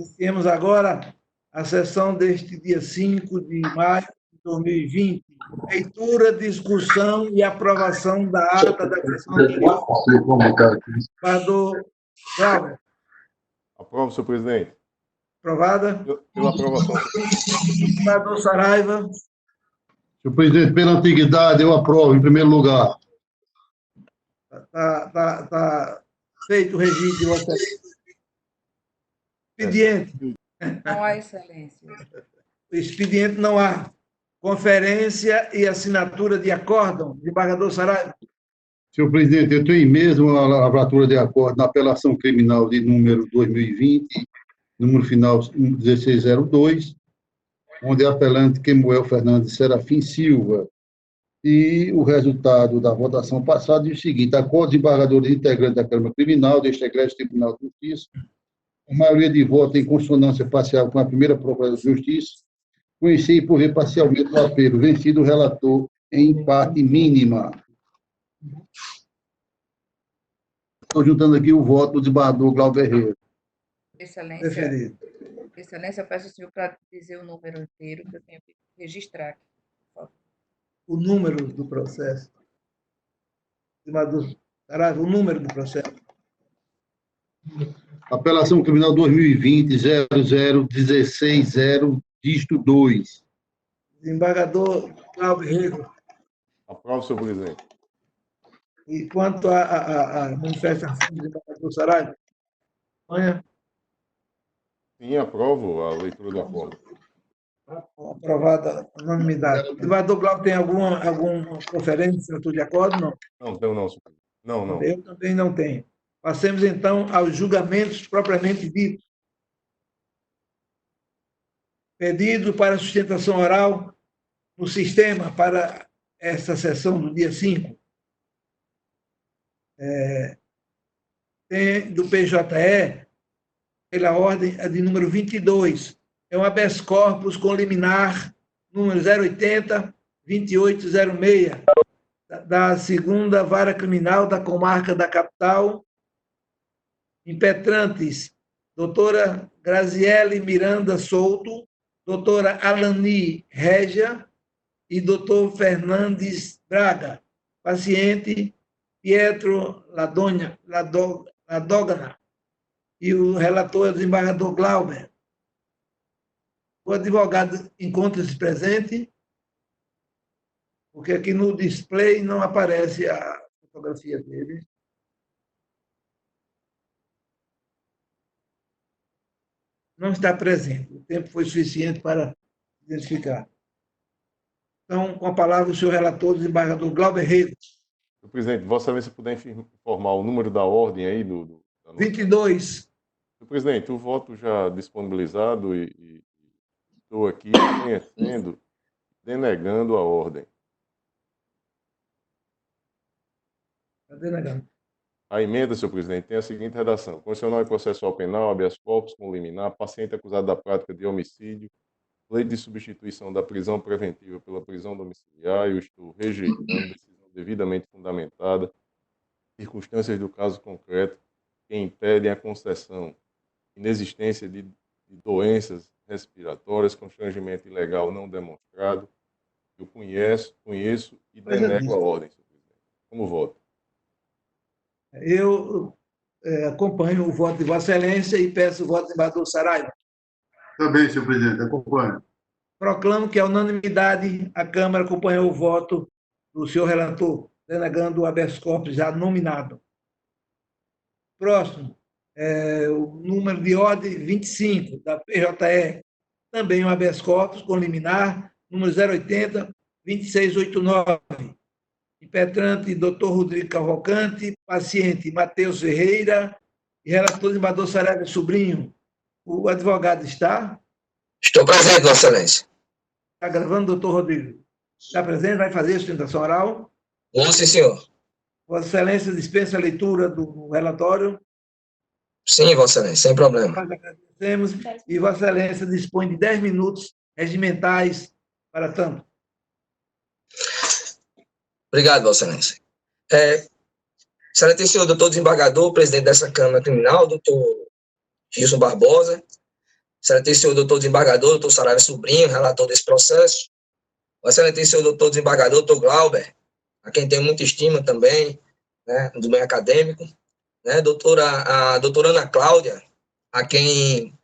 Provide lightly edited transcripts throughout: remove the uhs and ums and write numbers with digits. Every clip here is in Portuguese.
Iniciemos agora a sessão deste dia 5 de maio de 2020. Leitura, discussão e aprovação da ata da sessão anterior. Desembargador Cláudio. Aprovo, senhor presidente. Aprovada. Pela aprovação. Desembargador Saraiva. Senhor presidente, pela antiguidade, eu aprovo, em primeiro lugar. Está feito o registro de vossa expediente. Não há excelência. O expediente não há. Conferência e assinatura de acórdão. Desembargador Saraiva. Senhor presidente, eu tenho mesmo a lavratura de acordo na apelação criminal de número 2020, número final 1602, onde é apelante Kemuel Fernandes Serafim Silva. E o resultado da votação passada é o seguinte: acordo de embargadores integrantes da Câmara Criminal deste Egrégio Tribunal de Justiça, a maioria de votos em consonância parcial com a primeira Procuradoria de Justiça, conheci por ver parcialmente o apelo, vencido o relator em parte mínima. Estou juntando aqui o voto do desembargador Glauber Herrera. Excelência, Excelência, eu peço ao senhor para dizer o número inteiro, que eu tenho que registrar aqui. O número do processo. Desembargador Saraiva, o número do processo. Apelação Criminal 2020, 00160, dígito 2. Desembargador Glauber Herrera. Aprovo, senhor presidente. E quanto à manifestação do desembargador Saraiva? Amanhã. Sim, aprovo a leitura do acordo. Aprovada a unanimidade. O desembargador Glauber tem alguma conferência, assinatura de acordo? Não. Não, tenho não, senhor presidente. Não. Eu também não tenho. Passemos, então, aos julgamentos propriamente ditos. Pedido para sustentação oral no sistema para esta sessão do dia 5. Tem do PJE, pela ordem de número 22. É um habeas corpus com liminar número 080-2806, da segunda Vara Criminal da Comarca da Capital, impetrantes, doutora Graziele Miranda Souto, doutora Alani Régia e doutor Fernandes Braga, paciente Pietro Ladogna, e o relator é o desembargador Glauber. O advogado encontra-se presente, porque aqui no display não aparece a fotografia dele. Não está presente. O tempo foi suficiente para identificar. Então, com a palavra, o senhor relator, desembargador Glauber Herrera. Senhor presidente, Vossa Excelência puder informar o número da ordem aí do 22. Senhor presidente, o voto já disponibilizado e estou aqui conhecendo, denegando a ordem. Está denegando. A emenda, senhor presidente, tem a seguinte redação: Constitucional e processual penal, habeas corpus com liminar, paciente acusado da prática de homicídio, lei de substituição da prisão preventiva pela prisão domiciliar, eu estou rejeitando decisão devidamente fundamentada, circunstâncias do caso concreto que impedem a concessão, inexistência de doenças respiratórias, constrangimento ilegal não demonstrado. Eu conheço e denego a ordem, senhor presidente. Como voto? Eu acompanho o voto de Vossa Excelência e peço o voto do desembargador Saraiva. Também, senhor presidente, acompanho. Proclamo que, a unanimidade, a Câmara acompanhou o voto do senhor relator, denegando o habeas corpus já nominado. Próximo, o número de ordem 25, da PJE, também um habeas corpus com liminar, número 080-2689. Impetrante, doutor Rodrigo Cavalcante, paciente Matheus Ferreira e relator desembargador Saraiva Sobrinho. O advogado está? Estou presente, Vossa Excelência. Está gravando, doutor Rodrigo? Está presente? Vai fazer a sustentação oral? Não, sim, senhor. Vossa Excelência dispensa a leitura do relatório? Sim, Vossa Excelência, sem problema. Nós agradecemos e Vossa Excelência dispõe de 10 minutos regimentais para tanto. Obrigado, Vossa Excelência. Excelentíssimo doutor desembargador, presidente dessa Câmara Criminal, doutor Gilson Barbosa, Excelentíssimo senhor doutor desembargador, doutor Saraiva Sobrinho, relator desse processo. Excelentíssimo senhor doutor desembargador, doutor Glauber, a quem tenho muita estima também, né, do meio acadêmico, né, a doutora Ana Cláudia, a quem,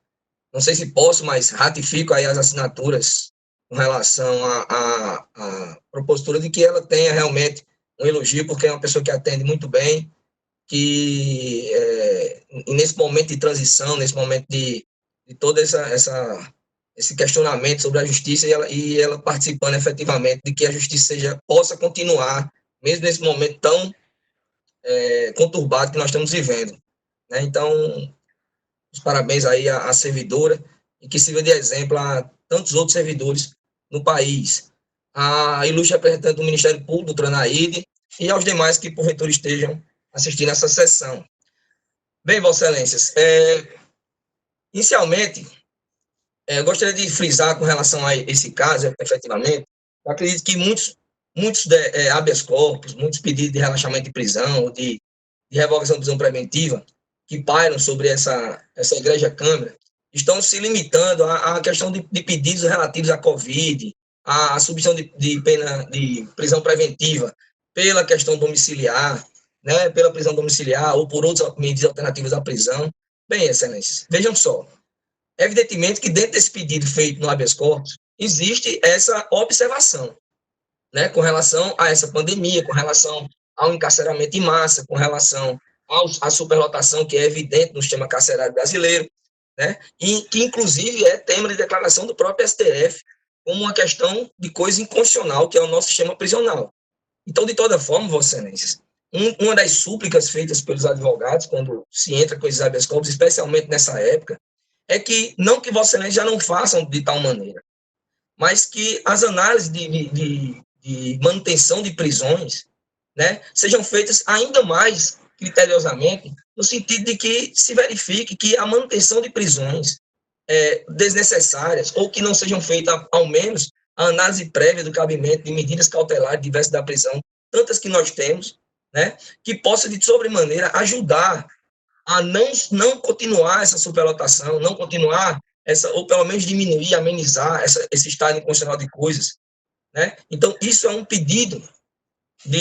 não sei se posso, mas ratifico aí as assinaturas com relação à propositura de que ela tenha realmente um elogio, porque é uma pessoa que atende muito bem, que nesse momento de transição, nesse momento de todo esse questionamento sobre a justiça, e ela participando efetivamente de que a justiça possa continuar, mesmo nesse momento tão conturbado que nós estamos vivendo, né? Então, os parabéns aí à servidora, e que sirva de exemplo a tantos outros servidores no país, a ilustre representante do Ministério Público, doutora Anaíde, e aos demais que, porventura, estejam assistindo essa sessão. Bem, Vossa Excelências, inicialmente, eu gostaria de frisar com relação a esse caso, efetivamente, eu acredito que muitos habeas corpus, muitos pedidos de relaxamento de prisão, ou de revogação de prisão preventiva, que pairam sobre essa egrégia Câmara, estão se limitando à questão de pedidos relativos à Covid, à substituição de pena de prisão preventiva pela questão domiciliar, né, pela prisão domiciliar ou por outras medidas alternativas à prisão. Bem, Excelências, vejam só, evidentemente que dentro desse pedido feito no habeas corpus, existe essa observação, né, com relação a essa pandemia, com relação ao encarceramento em massa, com relação à superlotação que é evidente no sistema carcerário brasileiro, né, e que, inclusive, é tema de declaração do próprio STF como uma questão de coisa inconstitucional, que é o nosso sistema prisional. Então, de toda forma, Vossa Excelências, uma das súplicas feitas pelos advogados, quando se entra com esses habeas corpus, especialmente nessa época, é que, não que Vossa Excelência já não façam de tal maneira, mas que as análises de manutenção de prisões, né, sejam feitas ainda mais criteriosamente, no sentido de que se verifique que a manutenção de prisões desnecessárias, ou que não sejam feitas, ao menos, a análise prévia do cabimento de medidas cautelares diversas da prisão, tantas que nós temos, né, que possa, de sobremaneira, ajudar a não continuar essa superlotação, não continuar ou pelo menos diminuir, amenizar esse estado inconstitucional de coisas, né? Então, isso é um pedido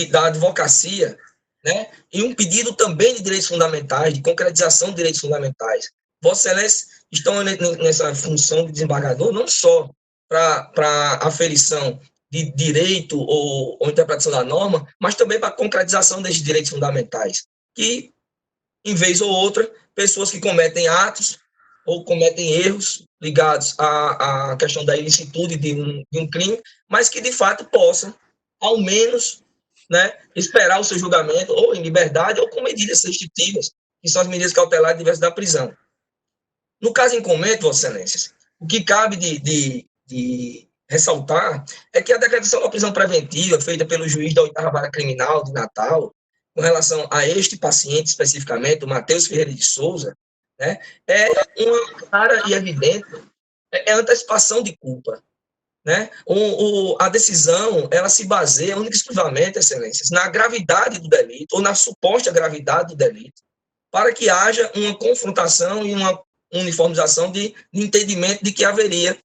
da advocacia, né? E um pedido também de direitos fundamentais, de concretização de direitos fundamentais. Vossa Excelência estão nessa função de desembargador, não só para aferição de direito ou interpretação da norma, mas também para a concretização desses direitos fundamentais, que, em vez ou outra, pessoas que cometem atos ou cometem erros ligados à questão da ilicitude de um crime, mas que, de fato, possam, ao menos, né, esperar o seu julgamento, ou em liberdade, ou com medidas restritivas, que são as medidas cautelares diversas da prisão. No caso em comento, Vossa Excelências, o que cabe de ressaltar é que a decretação da prisão preventiva feita pelo juiz da 8ª Vara Criminal de Natal, com relação a este paciente especificamente, o Matheus Ferreira de Souza, né, é uma clara e evidente antecipação de culpa, né? A decisão, ela se baseia única e exclusivamente, Excelências, na gravidade do delito, ou na suposta gravidade do delito, para que haja uma confrontação e uma uniformização de entendimento de que haveria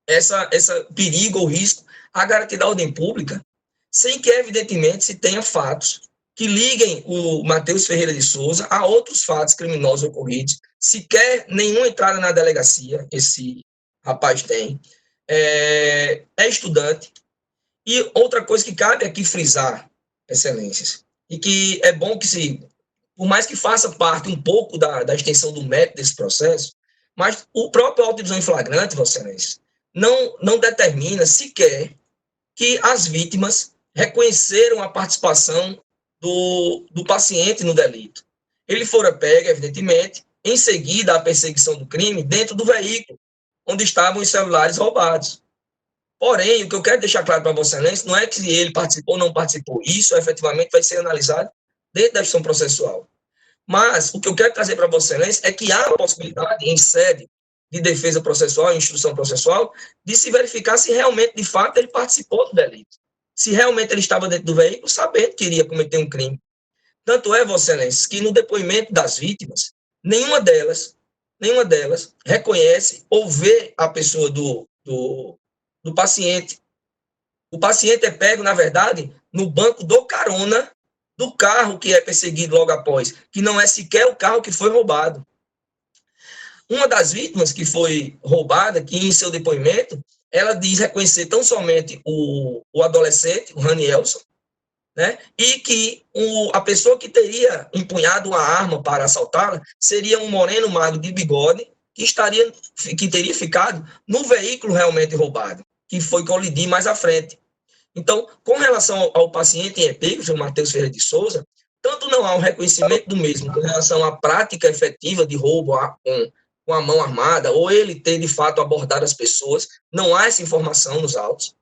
essa perigo ou risco à garantia da ordem pública, sem que, evidentemente, se tenha fatos que liguem o Matheus Ferreira de Souza a outros fatos criminosos ocorridos, sequer nenhuma entrada na delegacia, esse rapaz tem, é estudante. E outra coisa que cabe aqui frisar, Excelências, e que é bom que por mais que faça parte um pouco da extensão do mérito desse processo, mas o próprio auto de prisão em flagrante, Vossa Excelência, não determina sequer que as vítimas reconheceram a participação do paciente no delito. Ele fora pego, evidentemente, em seguida à perseguição do crime dentro do veículo, onde estavam os celulares roubados. Porém, o que eu quero deixar claro para Vossa Excelência não é que ele participou ou não participou. Isso, efetivamente, vai ser analisado dentro da gestão processual. Mas o que eu quero trazer para Vossa Excelência é que há a possibilidade, em sede de defesa processual, instrução processual, de se verificar se realmente, de fato, ele participou do delito. Se realmente ele estava dentro do veículo, sabendo que iria cometer um crime. Tanto é, Vossa Excelência, que no depoimento das vítimas, nenhuma delas, nenhuma delas reconhece ou vê a pessoa do paciente. O paciente é pego, na verdade, no banco do carona do carro que é perseguido logo após, que não é sequer o carro que foi roubado. Uma das vítimas que foi roubada, que em seu depoimento, ela diz reconhecer tão somente o adolescente, o Ranielson, né, e que a pessoa que teria empunhado uma arma para assaltá-la seria um moreno magro de bigode que teria ficado no veículo realmente roubado, que foi colidir mais à frente. Então, com relação ao paciente em epígrafo, o Matheus Ferreira de Souza, tanto não há um reconhecimento do mesmo com relação à prática efetiva de roubo com a mão armada, ou ele ter, de fato, abordado as pessoas, não há essa informação nos autos.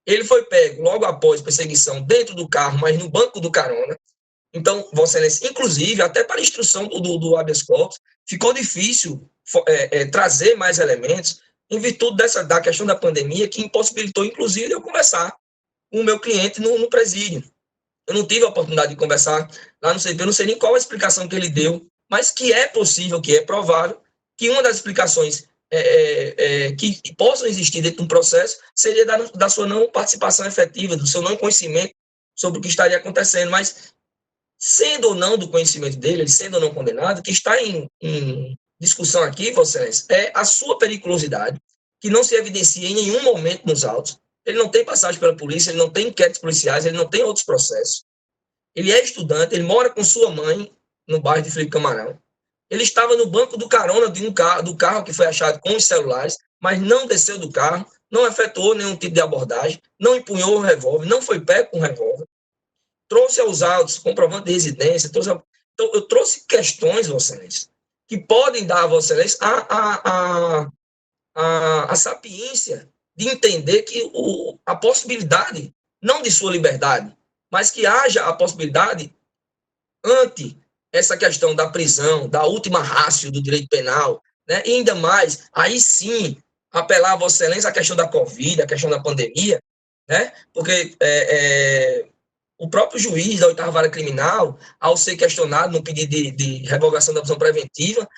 Ele foi pego logo após perseguição dentro do carro, mas no banco do carona. Então, Vossa Excelência, inclusive, até para a instrução do habeas corpus, ficou difícil trazer mais elementos em virtude da questão da pandemia, que impossibilitou, inclusive, eu conversar com o meu cliente no presídio. Eu não tive a oportunidade de conversar lá no CP, eu não sei nem qual a explicação que ele deu, mas que é possível, que é provável, que uma das explicações que possam existir dentro de um processo seria da sua não participação efetiva, do seu não conhecimento sobre o que estaria acontecendo, mas sendo ou não do conhecimento dele, ele sendo ou não condenado, o que está em discussão aqui, Vossa Excelência, é a sua periculosidade, que não se evidencia em nenhum momento nos autos. Ele não tem passagem pela polícia, ele não tem inquéritos policiais, ele não tem outros processos. Ele é estudante, ele mora com sua mãe no bairro de Felipe Camarão. Ele estava no banco do carona do carro que foi achado com os celulares, mas não desceu do carro, não efetuou nenhum tipo de abordagem, não empunhou o revólver, não foi pego com o revólver. Trouxe aos autos comprovante de residência. Então, eu trouxe questões, Vossa Excelência, que podem dar a Vossa Excelência a sapiência de entender que a possibilidade, não de sua liberdade, mas que haja a possibilidade ante essa questão da prisão, da última ratio do direito penal, né? E ainda mais, aí sim, apelar a Vossa Excelência a questão da Covid, a questão da pandemia, né? Porque o próprio juiz da 8ª Vara Criminal, ao ser questionado no pedido de revogação da prisão preventiva,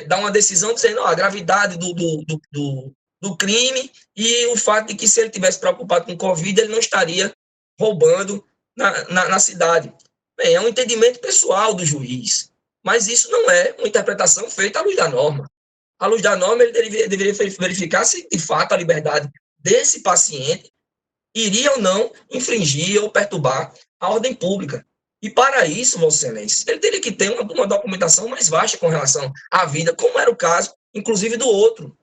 dá uma decisão dizendo a gravidade do crime e o fato de que se ele tivesse preocupado com Covid, ele não estaria roubando na cidade. Bem, é um entendimento pessoal do juiz, mas isso não é uma interpretação feita à luz da norma. À luz da norma, ele deveria verificar se, de fato, a liberdade desse paciente iria ou não infringir ou perturbar a ordem pública. E, para isso, Vossa Excelência, ele teria que ter uma documentação mais vasta com relação à vida, como era o caso, inclusive, do outro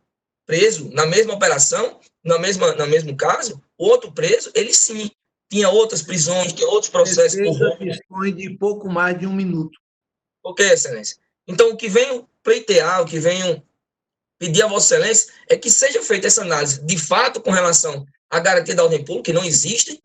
preso na mesma operação, no mesmo caso, o outro preso, ele sim tinha outras prisões, tinha outros processos. Dispõe de pouco mais de 1 minuto. Ok, Excelência. Então, o que venho pleitear, o que venho pedir a Vossa Excelência é que seja feita essa análise, de fato, com relação à garantia da ordem pública, que não existem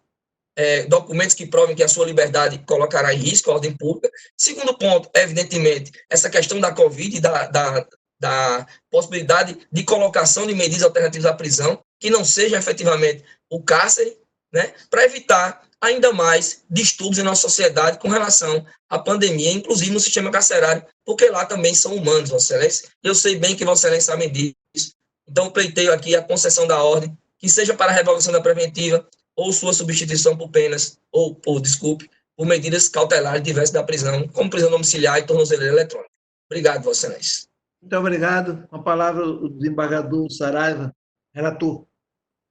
documentos que provem que a sua liberdade colocará em risco a ordem pública. Segundo ponto, evidentemente, essa questão da Covid e da possibilidade de colocação de medidas alternativas à prisão, que não seja efetivamente o cárcere, né, para evitar ainda mais distúrbios em nossa sociedade com relação à pandemia, inclusive no sistema carcerário, porque lá também são humanos, Vossa Excelência. Eu sei bem que Vossa Excelência sabe disso. Então, pleiteio aqui a concessão da ordem, que seja para a revogação da preventiva, ou sua substituição por penas, por medidas cautelares diversas da prisão, como prisão domiciliar e tornozeleira eletrônica. Obrigado, Vossa Excelência. Muito obrigado. Com a palavra, o desembargador Saraiva, relator.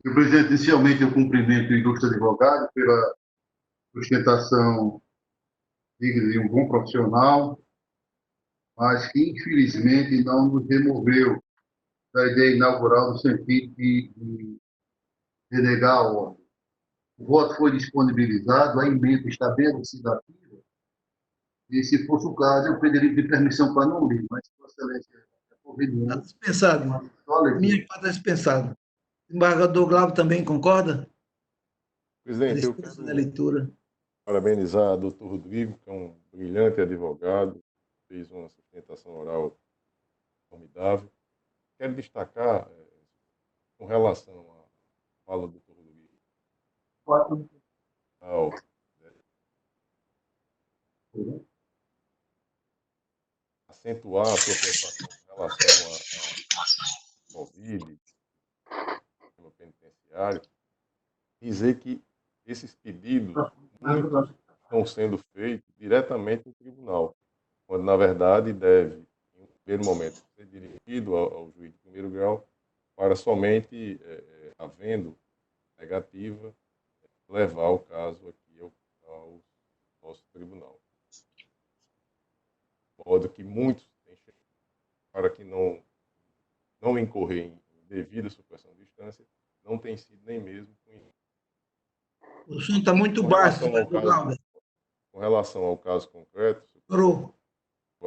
Senhor presidente, inicialmente eu cumprimento o ilustre advogado pela sustentação digna de um bom profissional, mas que, infelizmente, não nos removeu da ideia inaugural no sentido de denegar a ordem. O voto foi disponibilizado, a emenda está bem elucidativa, e, se fosse o caso, eu pediria de permissão para não ler, mas, Vossa Excelência, é conveniente. Está dispensado. Minha parte está dispensada. O desembargador Glauco também concorda? Presidente, eu quero da leitura. Parabenizar o doutor Rodrigo, que é um brilhante advogado, fez uma sustentação oral formidável. Quero destacar, com relação à fala do doutor Rodrigo, acentuar a sua preocupação relação à Covid, no penitenciário, dizer que esses pedidos muitos estão sendo feitos diretamente no tribunal, quando, na verdade, deve, em um primeiro momento, ser dirigido ao juiz de primeiro grau, para somente, havendo negativa, levar o caso aqui ao nosso tribunal. De modo que muitos têm chegado para que não incorrer em devida supressão de instância, não tem sido nem mesmo conhecido. O som está muito baixo, com relação ao caso concreto, eu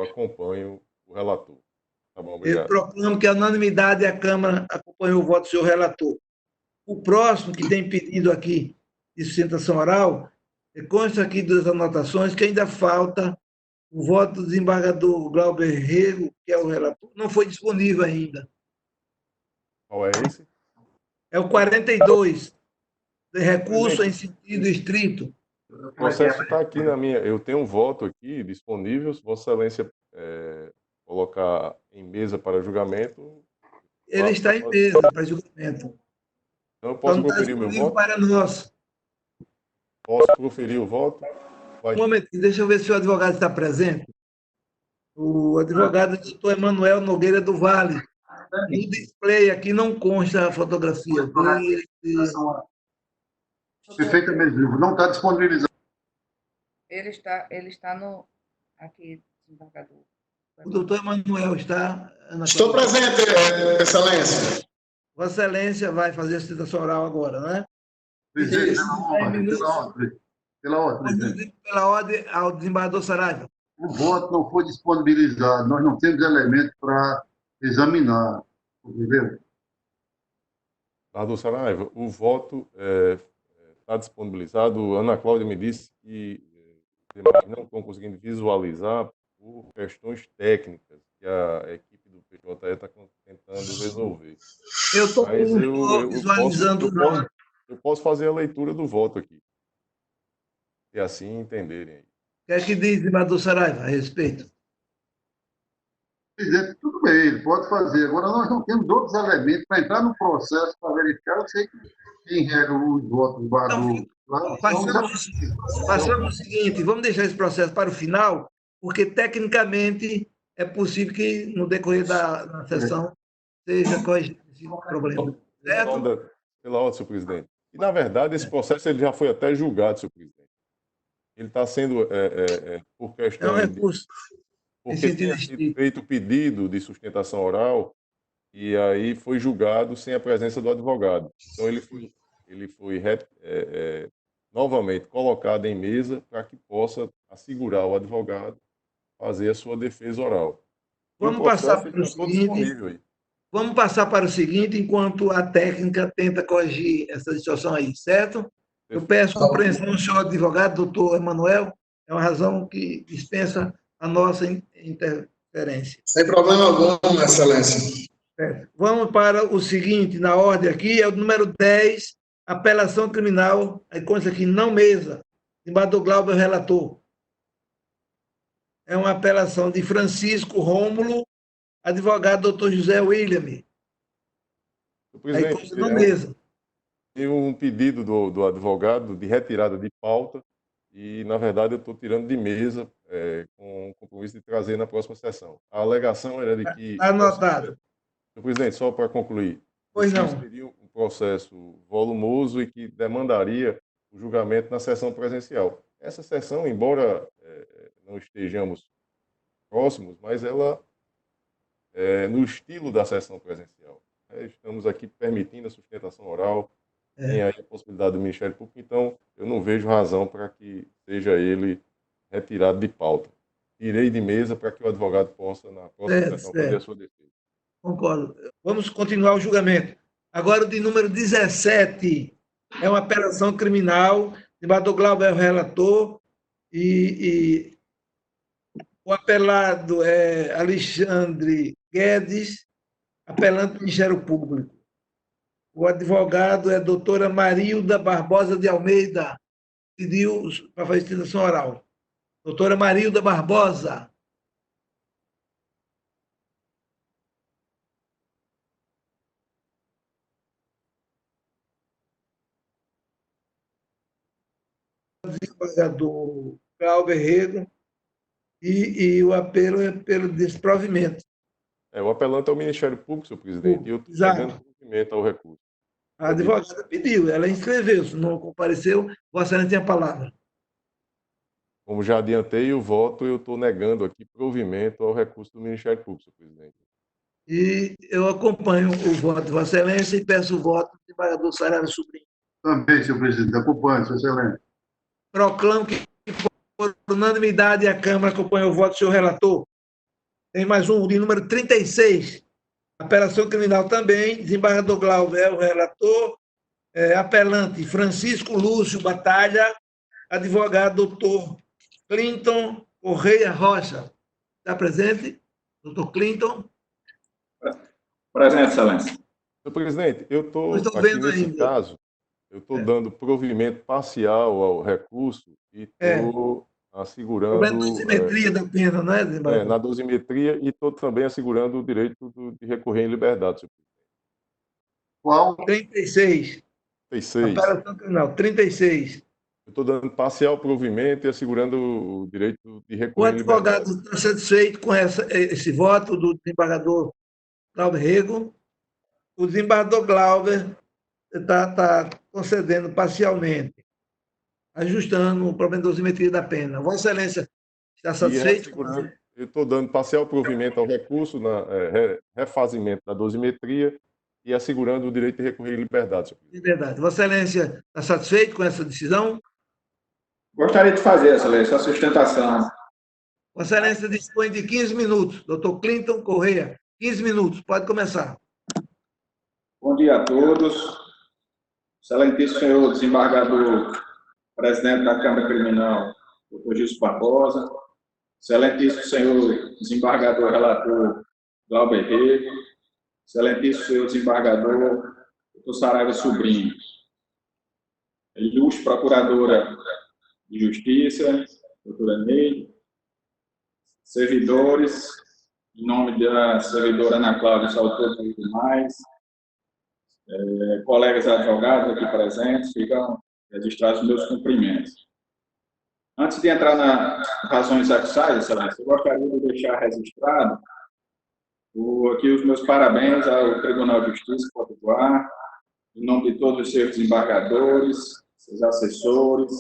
acompanho o relator. Tá bom, obrigado. Eu proclamo que a unanimidade a Câmara acompanhou o voto do senhor relator. O próximo que tem pedido aqui de sustentação oral, consta aqui das anotações que ainda falta o voto do desembargador Glauber Rego, que é o relator, não foi disponível ainda. Qual é esse? É o 42, de recurso em sentido estrito. O processo está aqui na minha... Eu tenho um voto aqui disponível, se Vossa Excelência colocar em mesa para julgamento... Ele está em mesa para julgamento. Então eu posso proferir o meu voto? Para nós. Posso proferir o voto? Um momentinho, deixa eu ver se o advogado está presente. O advogado doutor Emanuel Nogueira do Vale. No display aqui não consta a fotografia dele. Perfeitamente, não está disponibilizado. Ele está no... Aqui, desembargador. O doutor Emanuel está... Estou presente, Excelência. Vossa Excelência vai fazer a sustentação oral agora, né? Presidente, pela ordem ao desembargador Saraiva. O voto não foi disponibilizado, nós não temos elementos para examinar, entendeu? Desembargador Saraiva, o voto está disponibilizado. Ana Cláudia me disse que não estão conseguindo visualizar por questões técnicas que a equipe do PJE está tentando resolver. Eu estou visualizando. Eu posso fazer a leitura do voto aqui, se assim entenderem. O que é que diz, desembargador Saraiva, a respeito? Presidente, tudo bem, ele pode fazer. Agora, nós não temos outros elementos para entrar no processo para verificar. Eu sei que quem regra os votos do barulho. Passamos o seguinte, vamos deixar esse processo para o final, porque tecnicamente é possível que no decorrer da sessão seja corrigido esse problema. Certo? Pela ordem, senhor presidente. E, na verdade, esse processo ele já foi até julgado, senhor presidente. Ele está sendo, por questão... É um recurso. Porque tinha sido feito o pedido de sustentação oral e aí foi julgado sem a presença do advogado. Então, ele foi novamente colocado em mesa para que possa assegurar o advogado fazer a sua defesa oral. Vamos passar para o seguinte, enquanto a técnica tenta corrigir essa situação aí, certo? Eu peço compreensão ao senhor advogado, doutor Emanuel, é uma razão que dispensa a nossa interferência. Sem problema algum, Excelência. Vamos para o seguinte, na ordem aqui, é o número 10, apelação criminal, aí consta aqui, não mesa, desembargador Glauber, relator. É uma apelação de Francisco Rômulo, advogado doutor José William. Aí consta não mesa. Tem um pedido do advogado de retirada de pauta e, na verdade, eu estou tirando de mesa com o compromisso de trazer na próxima sessão. A alegação era de que... Anotado. Senhor presidente, só para concluir. Pois não. Seria um processo volumoso e que demandaria o julgamento na sessão presencial. Essa sessão, embora não estejamos próximos, mas ela é no estilo da sessão presencial. Estamos aqui permitindo a sustentação oral, tem aí a possibilidade do Ministério Público, então eu não vejo razão para que seja ele retirado de pauta. Tirei de mesa para que o advogado possa, na próxima sessão, fazer a sua defesa. Concordo. Vamos continuar o julgamento. Agora, o de número 17, é uma apelação criminal, o desembargador Glauber é o relator, e o apelado é Alexandre Guedes, apelante do Ministério Público. O advogado é a doutora Marilda Barbosa de Almeida, pediu para fazer sustentação oral. Doutora Marilda Barbosa. desembargador Glauber Rego e o apelo é pelo desprovimento. O apelante é o Ministério Público, senhor presidente, e eu estou negando provimento ao recurso. A advogada pediu, ela inscreveu-se, não compareceu, Vossa Excelência tem a palavra. Como já adiantei o voto, eu estou negando aqui provimento ao recurso do Ministério Público, senhor presidente. E eu acompanho o voto de Vossa Excelência e peço o voto do desembargador Saraiva Sobrinho. Também, senhor presidente, acompanho, senhor Excelência. Proclamo que, por unanimidade, a Câmara acompanha o voto do senhor relator. Tem mais um, de número 36. Apelação criminal também, desembargador Glauber é o relator, apelante Francisco Lúcio Batalha, advogado doutor Clinton Correia Rocha. Está presente? Doutor Clinton? Presente, Excelência. Senhor presidente, eu estou aqui nesse ainda. caso, eu estou dando provimento parcial ao recurso e estou assegurando... Problema de dosimetria da pena, não é, desembargador? Na dosimetria e estou também assegurando o direito de recorrer em liberdade, senhor presidente. Qual? 36. 36. Apelação criminal, 36. Eu estou dando parcial provimento e assegurando o direito de O recorrer em liberdade. advogado está satisfeito com esse voto do desembargador Glauber Rego. O desembargador Glauber está concedendo parcialmente, ajustando o problema de dosimetria da pena. Vossa Excelência está satisfeito? Eu estou dando parcial provimento ao recurso, refazimento da dosimetria e assegurando o direito de recorrer em liberdade, senhor presidente. Liberdade. Vossa Excelência está satisfeito com essa decisão? Gostaria de fazer, Excelência, a sustentação. Vossa Excelência dispõe de 15 minutos. Doutor Clinton Correia, 15 minutos. Pode começar. Bom dia a todos. Excelentíssimo senhor desembargador, presidente da Câmara Criminal, doutor Gilson Barbosa. Excelentíssimo senhor desembargador relator Glauber Rego. Excelentíssimo senhor desembargador, doutor Saraiva Sobrinho. Ilustre procuradora de Justiça, doutora Neide. Servidores, em nome da servidora Ana Cláudia Saltor e demais, colegas advogados aqui presentes, ficam registrados os meus cumprimentos. Antes de entrar nas razões acusadas, Excelência, eu gostaria de deixar registrado aqui os meus parabéns ao Tribunal de Justiça Potiguar, em nome de todos os seus desembargadores, seus assessores,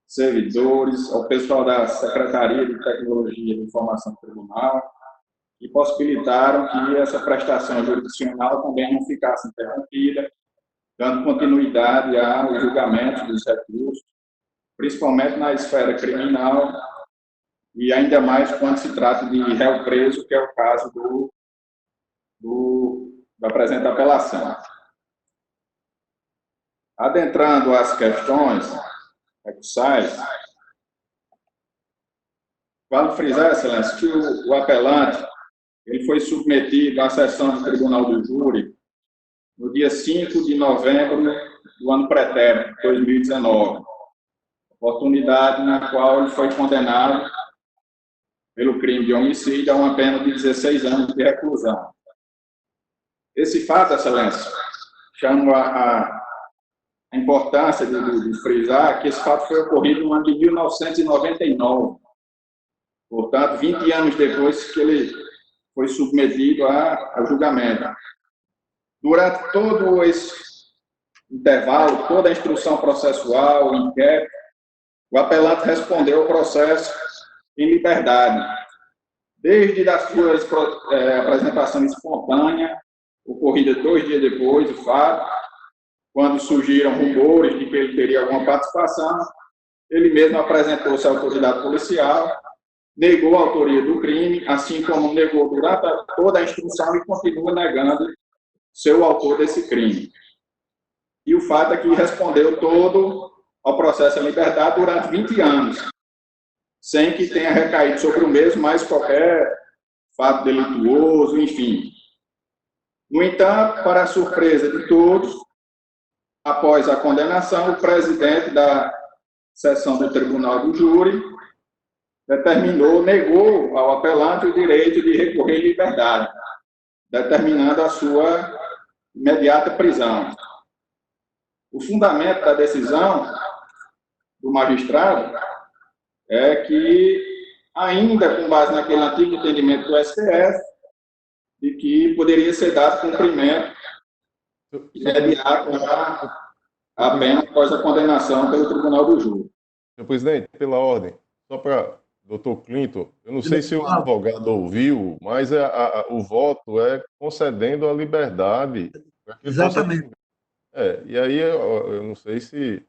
servidores, ao pessoal da Secretaria de Tecnologia e Informação do Tribunal, que possibilitaram que essa prestação jurisdicional também não ficasse interrompida, dando continuidade ao julgamento dos recursos, principalmente na esfera criminal, e ainda mais quando se trata de réu preso, que é o caso da presente apelação. Adentrando as questões recursais, vale frisar, Excelência, que o apelante ele foi submetido à sessão do Tribunal do Júri no dia 5 de novembro do ano pretérito, 2019, oportunidade na qual ele foi condenado pelo crime de homicídio a uma pena de 16 anos de reclusão. Esse fato, Excelência, chama a importância de frisar que esse fato foi ocorrido no ano de 1999, portanto, 20 anos depois que ele foi submetido a julgamento. Durante todo esse intervalo, toda a instrução processual, o inquérito, o apelante respondeu ao processo em liberdade, desde a sua apresentação espontânea, ocorrida 2 dias depois do fato, quando surgiram rumores de que ele teria alguma participação, ele mesmo apresentou-se à autoridade policial, negou a autoria do crime, assim como negou durante toda a instrução e continua negando ser o autor desse crime. E o fato é que respondeu todo ao processo em liberdade durante 20 anos, sem que tenha recaído sobre o mesmo mais qualquer fato delituoso, enfim. No entanto, para a surpresa de todos, após a condenação, o presidente da sessão do Tribunal do Júri negou ao apelante o direito de recorrer em liberdade, determinando a sua imediata prisão. O fundamento da decisão do magistrado é que, ainda com base naquele antigo entendimento do STF, de que poderia ser dado cumprimento imediato a pena após a condenação pelo Tribunal do Júri. Senhor presidente, pela ordem, só para doutor Clinton, eu não sei se o advogado ouviu, mas o voto é concedendo a liberdade. Exatamente. E aí eu não sei se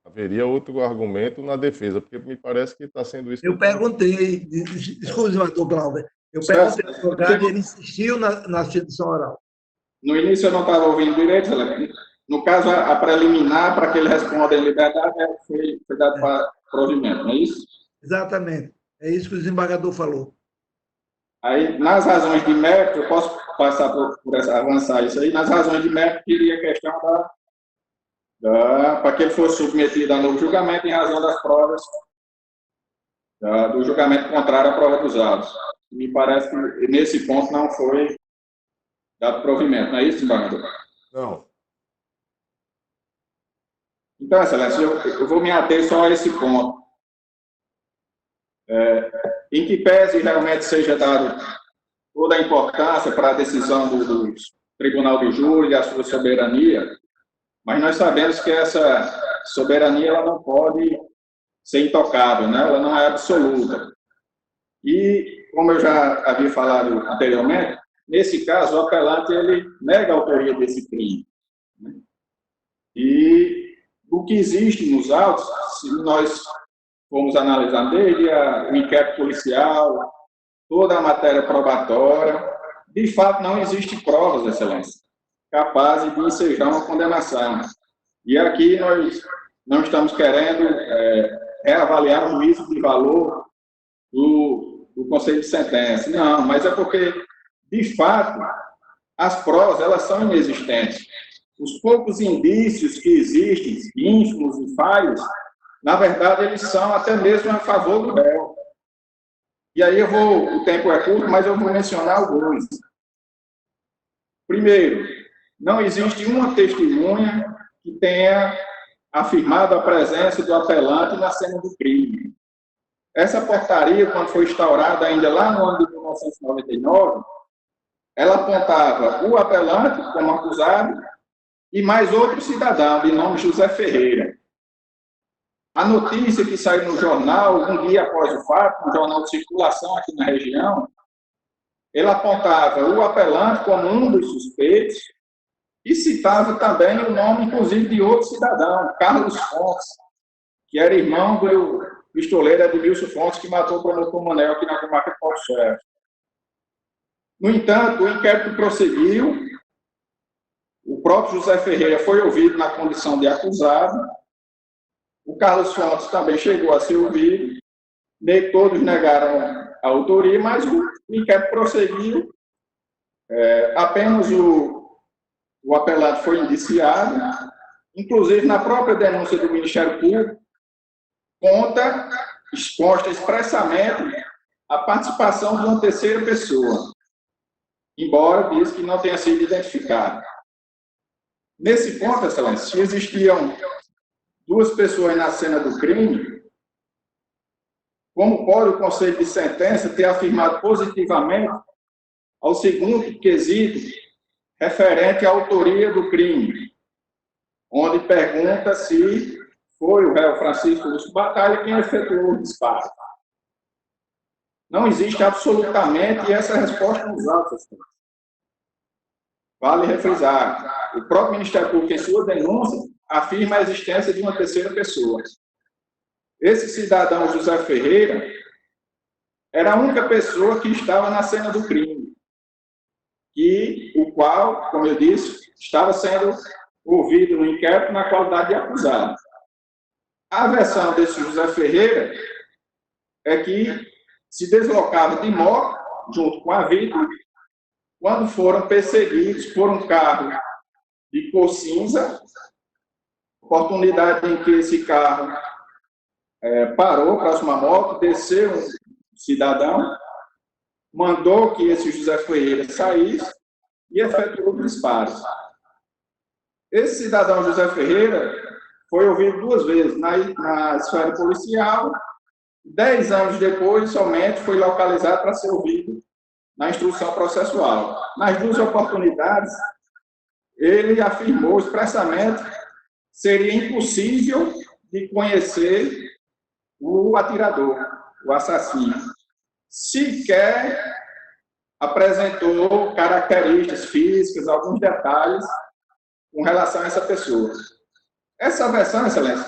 haveria outro argumento na defesa, porque me parece que está sendo isso. Eu perguntei, desculpe, doutor Glauber, eu perguntei ao advogado e ele insistiu na citação oral. No início eu não estava ouvindo direito, no caso, a preliminar, para que ele responda em liberdade, foi dado para provimento, não é isso? Exatamente. É isso que o desembargador falou. Aí, nas razões de mérito, eu posso passar avançar isso aí, nas razões de mérito, queria a questão para que ele fosse submetido a novo julgamento em razão das provas do julgamento contrário à prova dos autos. Me parece que nesse ponto não foi dado provimento, não é isso, desembargador? Não. Então, excelência, eu vou me ater só a esse ponto. Em que pese realmente seja dado toda a importância para a decisão do Tribunal do Júri e a sua soberania, mas nós sabemos que essa soberania ela não pode ser intocável, né? Ela não é absoluta. E, como eu já havia falado anteriormente, nesse caso, o apelante ele nega a autoria desse crime. Né? E o que existe nos autos, se nós formos analisar desde o inquérito policial, toda a matéria probatória, de fato não existe provas, excelência, capazes de ensejar uma condenação. E aqui nós não estamos querendo reavaliar o juízo de valor do Conselho de Sentença. Não, mas é porque, de fato, as provas elas são inexistentes. Os poucos indícios que existem, ínfimos e falhos, na verdade, eles são até mesmo a favor do réu. E aí o tempo é curto, mas eu vou mencionar alguns. Primeiro, não existe uma testemunha que tenha afirmado a presença do apelante na cena do crime. Essa portaria, quando foi instaurada ainda lá no ano de 1999, ela apontava o apelante como acusado e mais outro cidadão, de nome José Ferreira. A notícia que saiu no jornal, um dia após o fato, no jornal de circulação aqui na região, ele apontava o apelante como um dos suspeitos e citava também o nome, inclusive, de outro cidadão, Carlos Fontes, que era irmão do pistoleiro Edmilson Fontes, que matou o promotor Manel aqui na comarca de Porto Certo. No entanto, o inquérito prosseguiu. O próprio José Ferreira foi ouvido na condição de acusado. O Carlos Fontes também chegou a ser ouvido. Todos negaram a autoria, mas o inquérito prosseguiu. Apenas o apelante foi indiciado. Inclusive, na própria denúncia do Ministério Público, consta expressamente a participação de uma terceira pessoa, embora diz que não tenha sido identificado. Nesse ponto, excelência, se existiam duas pessoas na cena do crime, como pode o Conselho de Sentença ter afirmado positivamente ao segundo quesito referente à autoria do crime, onde pergunta se foi o réu Francisco Lúcio Batalha quem efetuou o disparo? Não existe absolutamente essa resposta nos autos. Vale refrisar, o próprio Ministério Público, em sua denúncia, afirma a existência de uma terceira pessoa. Esse cidadão José Ferreira era a única pessoa que estava na cena do crime, o qual, como eu disse, estava sendo ouvido no inquérito na qualidade de acusado. A versão desse José Ferreira é que se deslocava de moto, junto com a vítima, quando foram perseguidos por um carro de cor cinza, oportunidade em que esse carro parou próximo à moto, desceu um cidadão, mandou que esse José Ferreira saísse e efetuou disparos. Esse cidadão José Ferreira foi ouvido 2 vezes na esfera policial, 10 anos depois, somente foi localizado para ser ouvido na instrução processual. Nas 2 oportunidades, ele afirmou expressamente que seria impossível de conhecer o atirador, o assassino. Sequer apresentou características físicas, alguns detalhes com relação a essa pessoa. Essa versão, Excelência,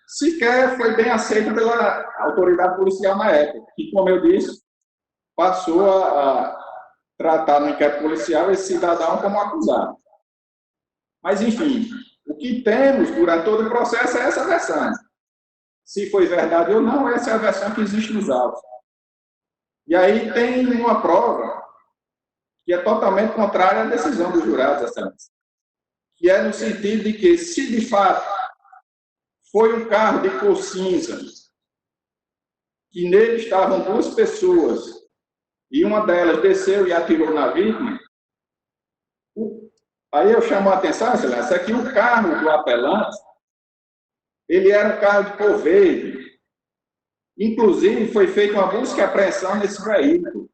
sequer foi bem aceita pela autoridade policial na época, que, como eu disse, passou a tratar no inquérito policial esse cidadão como acusado. Mas, enfim, o que temos durante todo o processo é essa versão. Se foi verdade ou não, essa é a versão que existe nos autos. E aí tem uma prova que é totalmente contrária à decisão dos jurados, Excelência, que é no sentido de que, se de fato foi um carro de cor cinza, que nele estavam 2 pessoas, e uma delas desceu e atirou na vítima, aí eu chamo a atenção, Excelência, é que o carro do apelante, ele era um carro de cor verde. Inclusive, foi feita uma busca e apreensão nesse veículo.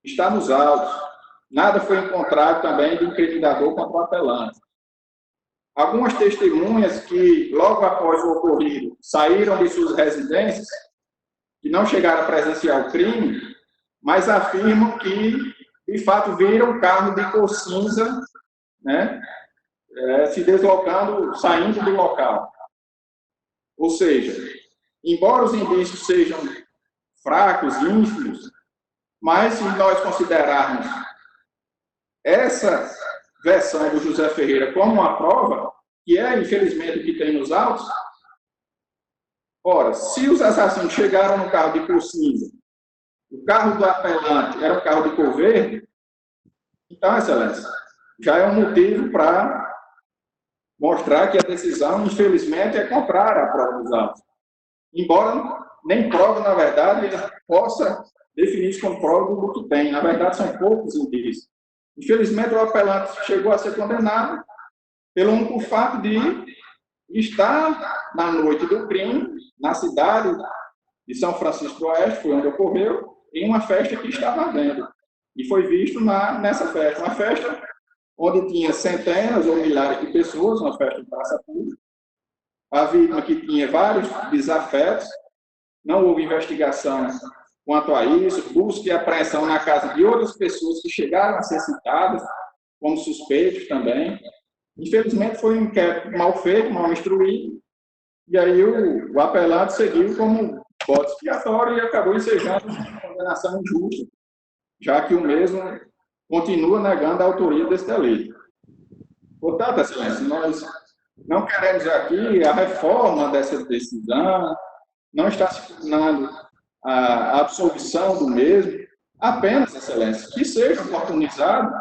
Está nos autos. Nada foi encontrado também de incriminador contra o apelante. Algumas testemunhas que, logo após o ocorrido, saíram de suas residências, que não chegaram a presenciar o crime, mas afirmam que, de fato, viram um carro de cor cinza, né, se deslocando, saindo do local. Ou seja, embora os indícios sejam fracos, ínfimos, mas se nós considerarmos essa versão do José Ferreira como uma prova, que é, infelizmente, o que tem nos autos, ora, se os assassinos chegaram no carro de cor cinza, o carro do apelante era um carro de cor verde, então, Excelência, já é um motivo para mostrar que a decisão, infelizmente, é contrária à prova dos autos. Embora nem prova, na verdade, possa definir isso como prova do que tem. Na verdade, são poucos indícios. Infelizmente, o apelante chegou a ser condenado pelo único fato de estar na noite do crime, na cidade de São Francisco do Oeste, foi onde ocorreu, em uma festa que estava havendo. E foi visto nessa festa. Uma festa onde tinha centenas ou milhares de pessoas, uma festa de praça pública. A vítima que tinha vários desafetos, não houve investigação quanto a isso, busca e apreensão na casa de outras pessoas que chegaram a ser citadas como suspeitos também. Infelizmente, foi um inquérito mal feito, mal instruído, e aí o apelante seguiu como bode expiatório e acabou ensejando uma condenação injusta, já que o mesmo continua negando a autoria desse delito. Portanto, Excelência, nós não queremos aqui a reforma dessa decisão, não está se tornando a absolvição do mesmo, apenas, Excelência, que seja oportunizado,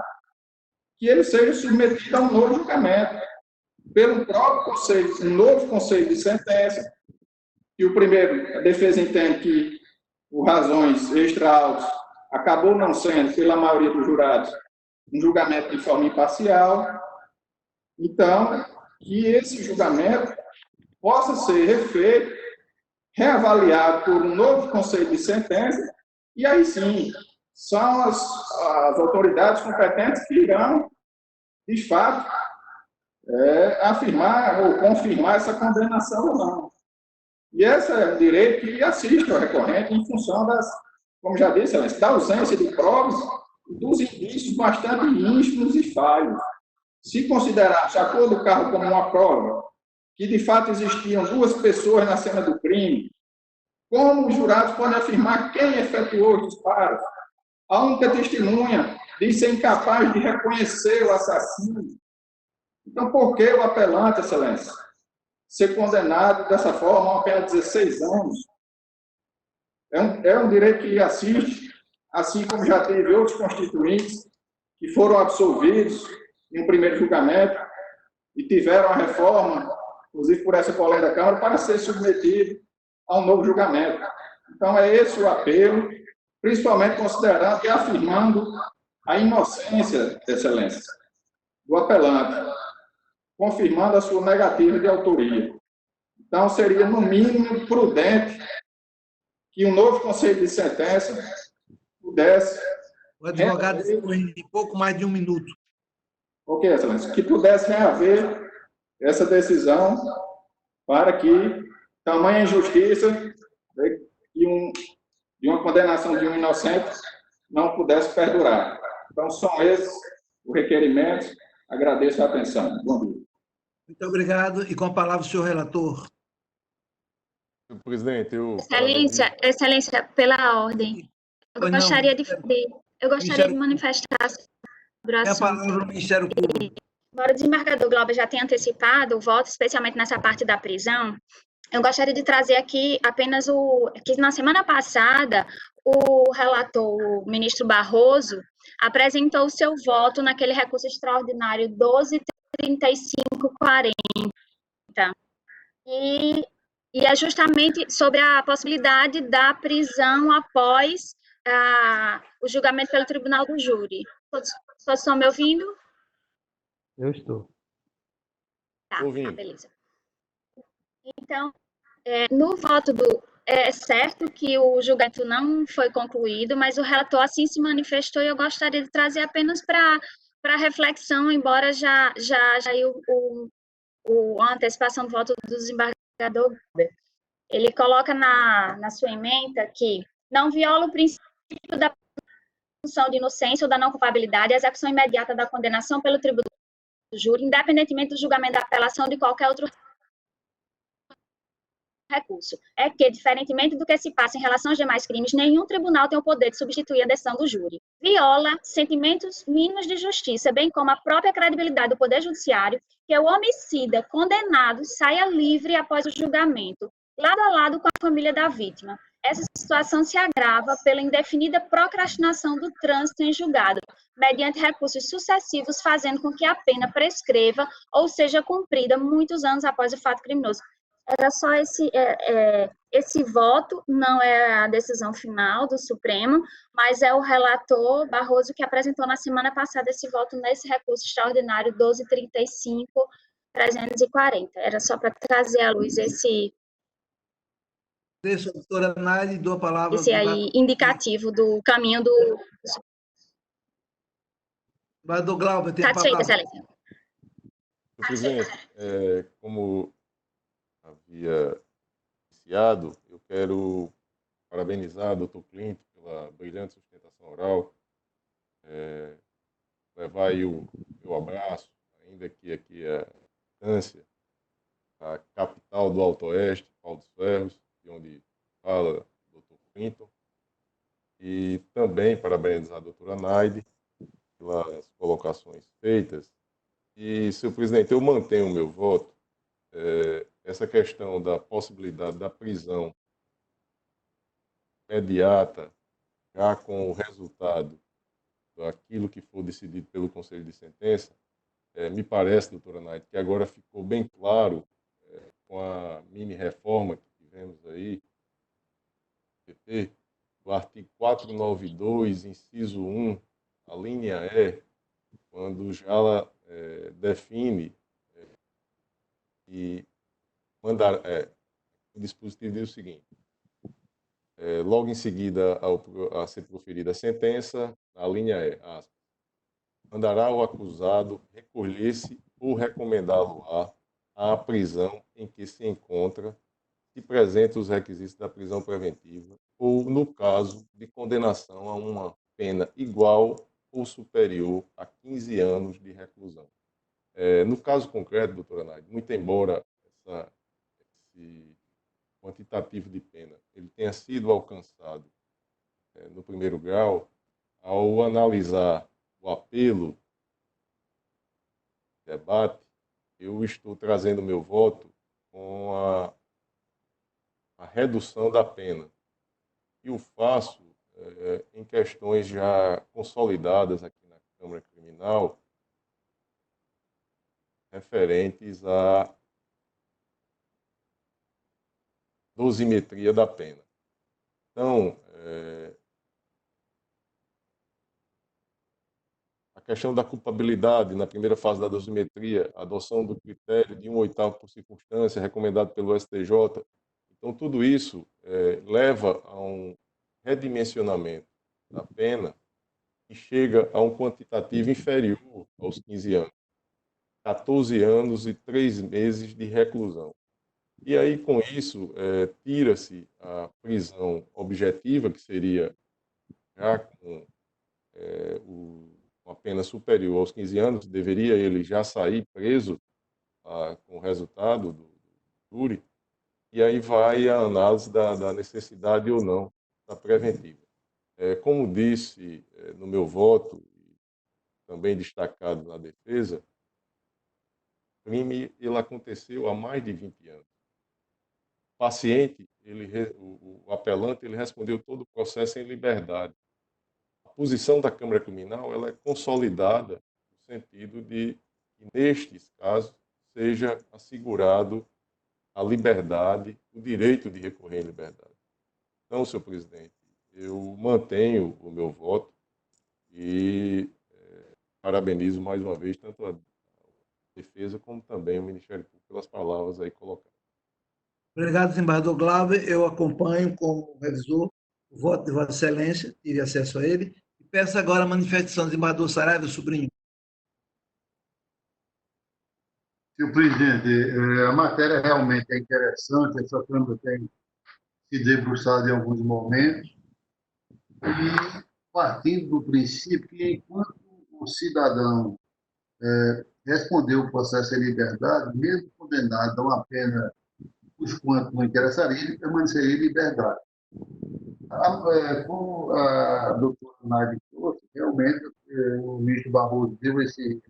que ele seja submetido a um novo julgamento, pelo próprio conselho, um novo conselho de sentença, que o primeiro, a defesa entende que, por razões extra-autos, acabou não sendo, pela maioria dos jurados, um julgamento de forma imparcial. Então, que esse julgamento possa ser refeito, reavaliado por um novo conselho de sentença, e aí sim, são as autoridades competentes que irão, de fato, afirmar ou confirmar essa condenação ou não. E esse é um direito que assiste ao recorrente em função como já disse, da ausência de provas e dos indícios bastante ínfimos e falhos. Se considerarmos a cor do carro como uma prova, que de fato existiam 2 pessoas na cena do crime, como os jurados podem afirmar quem efetuou os disparos? A única testemunha diz ser incapaz de reconhecer o assassino. Então, por que o apelante, Excelência, ser condenado dessa forma a uma pena de 16 anos? É um direito que assiste, assim como já teve outros constituintes que foram absolvidos em um primeiro julgamento e tiveram a reforma, inclusive por essa polêmica da Câmara, para ser submetido a um novo julgamento. Então, é esse o apelo, principalmente considerando e afirmando a inocência, Excelência, do apelante. confirmando a sua negativa de autoria. Então, seria, no mínimo, prudente que um novo conselho de sentença pudesse... O advogado dispõe de pouco mais de 1 minuto. Ok, excelência. Que pudesse reaver essa decisão para que tamanha injustiça e uma condenação de um inocente não pudesse perdurar. Então, são esses os requerimentos. Agradeço a atenção. Bom dia. Muito obrigado. E com a palavra o senhor relator. Senhor presidente, Excelência, pela ordem. Eu gostaria de manifestar sobre o a assunto. palavra ao Ministério Público. Embora o desembargador Glauber já tenha antecipado o voto, especialmente nessa parte da prisão, eu gostaria de trazer aqui apenas que na semana passada o relator, o ministro Barroso, apresentou o seu voto naquele recurso extraordinário 12.3540. E é justamente sobre a possibilidade da prisão após o julgamento pelo Tribunal do Júri. Todos estão me ouvindo? Eu estou. Tá, beleza. Então, no voto é certo que o julgamento não foi concluído, mas o relator assim se manifestou e eu gostaria de trazer apenas para reflexão, embora já a antecipação do voto do desembargador. Ele coloca na sua ementa que não viola o princípio da presunção de inocência ou da não culpabilidade, a execução imediata da condenação pelo tribunal do júri, independentemente do julgamento da apelação ou de qualquer outro recurso. É que, diferentemente do que se passa em relação aos demais crimes, nenhum tribunal tem o poder de substituir a decisão do júri. Viola sentimentos mínimos de justiça, bem como a própria credibilidade do Poder Judiciário, que o homicida condenado saia livre após o julgamento, lado a lado com a família da vítima. Essa situação se agrava pela indefinida procrastinação do trânsito em julgado, mediante recursos sucessivos, fazendo com que a pena prescreva ou seja cumprida muitos anos após o fato criminoso. Era só esse voto, não é a decisão final do Supremo, mas é o relator Barroso que apresentou na semana passada esse voto nesse recurso extraordinário 12.35.340. Era só para trazer à luz esse doutora Naide, dou a palavra. Esse aí, indicativo do caminho do... Do Glauber, tem a palavra. Excelência. Senhor presidente, como havia iniciado, eu quero parabenizar o doutor Clinton pela brilhante sustentação oral, levar aí o meu abraço, ainda que aqui a distância, a capital do Alto Oeste, Pau dos Ferros, de onde fala o doutor Clinton, e também parabenizar a doutora Naide pelas colocações feitas. E, senhor presidente, eu mantenho o meu voto. Essa questão da possibilidade da prisão imediata, já com o resultado daquilo que for decidido pelo Conselho de Sentença, me parece, doutora Naide, que agora ficou bem claro, com a mini-reforma que tivemos aí, do artigo 492, inciso 1, a linha E, quando já ela define e mandar, o dispositivo diz o seguinte: logo em seguida a ser proferida a sentença, a linha E, mandará o acusado recolher-se ou recomendá-lo à prisão em que se encontra, se presente os requisitos da prisão preventiva, ou no caso de condenação a uma pena igual ou superior a 15 anos de reclusão. No caso concreto, doutora Naide, muito embora esse quantitativo de pena ele tenha sido alcançado no primeiro grau, ao analisar o apelo, debate, eu estou trazendo meu voto com a redução da pena. E o faço em questões já consolidadas aqui na Câmara Criminal, referentes à dosimetria da pena. Então, a questão da culpabilidade na primeira fase da dosimetria, a adoção do critério de 1/8 por circunstância, recomendado pelo STJ. Então, tudo isso leva a um redimensionamento da pena que chega a um quantitativo inferior aos 15 anos. 14 anos e 3 meses de reclusão. E aí, com isso, tira-se a prisão objetiva, que seria já com uma pena superior aos 15 anos, deveria ele já sair preso com o resultado do júri, e aí vai a análise da necessidade ou não da preventiva. Como disse no meu voto, também destacado na defesa, o crime ele aconteceu há mais de 20 anos. O paciente, o apelante, ele respondeu todo o processo em liberdade. A posição da Câmara Criminal ela é consolidada no sentido de que, nestes casos, seja assegurado a liberdade, o direito de recorrer em liberdade. Então, senhor presidente, eu mantenho o meu voto e parabenizo mais uma vez tanto a defesa como também o Ministério Público pelas palavras aí colocadas. Obrigado, desembargador Glauber. Eu acompanho como revisor o voto de Vossa Excelência, tive acesso a ele. E peço agora a manifestação do desembargador Saraiva Sobrinho. Senhor presidente, a matéria realmente é interessante, essa Câmara tem se debruçado em alguns momentos, e partindo do princípio que, enquanto o cidadão respondeu o processo em liberdade, mesmo condenado a uma pena os quanto não interessaria, ele permaneceria em liberdade. Como a doutora Naide trouxe, realmente o ministro Barroso deu esse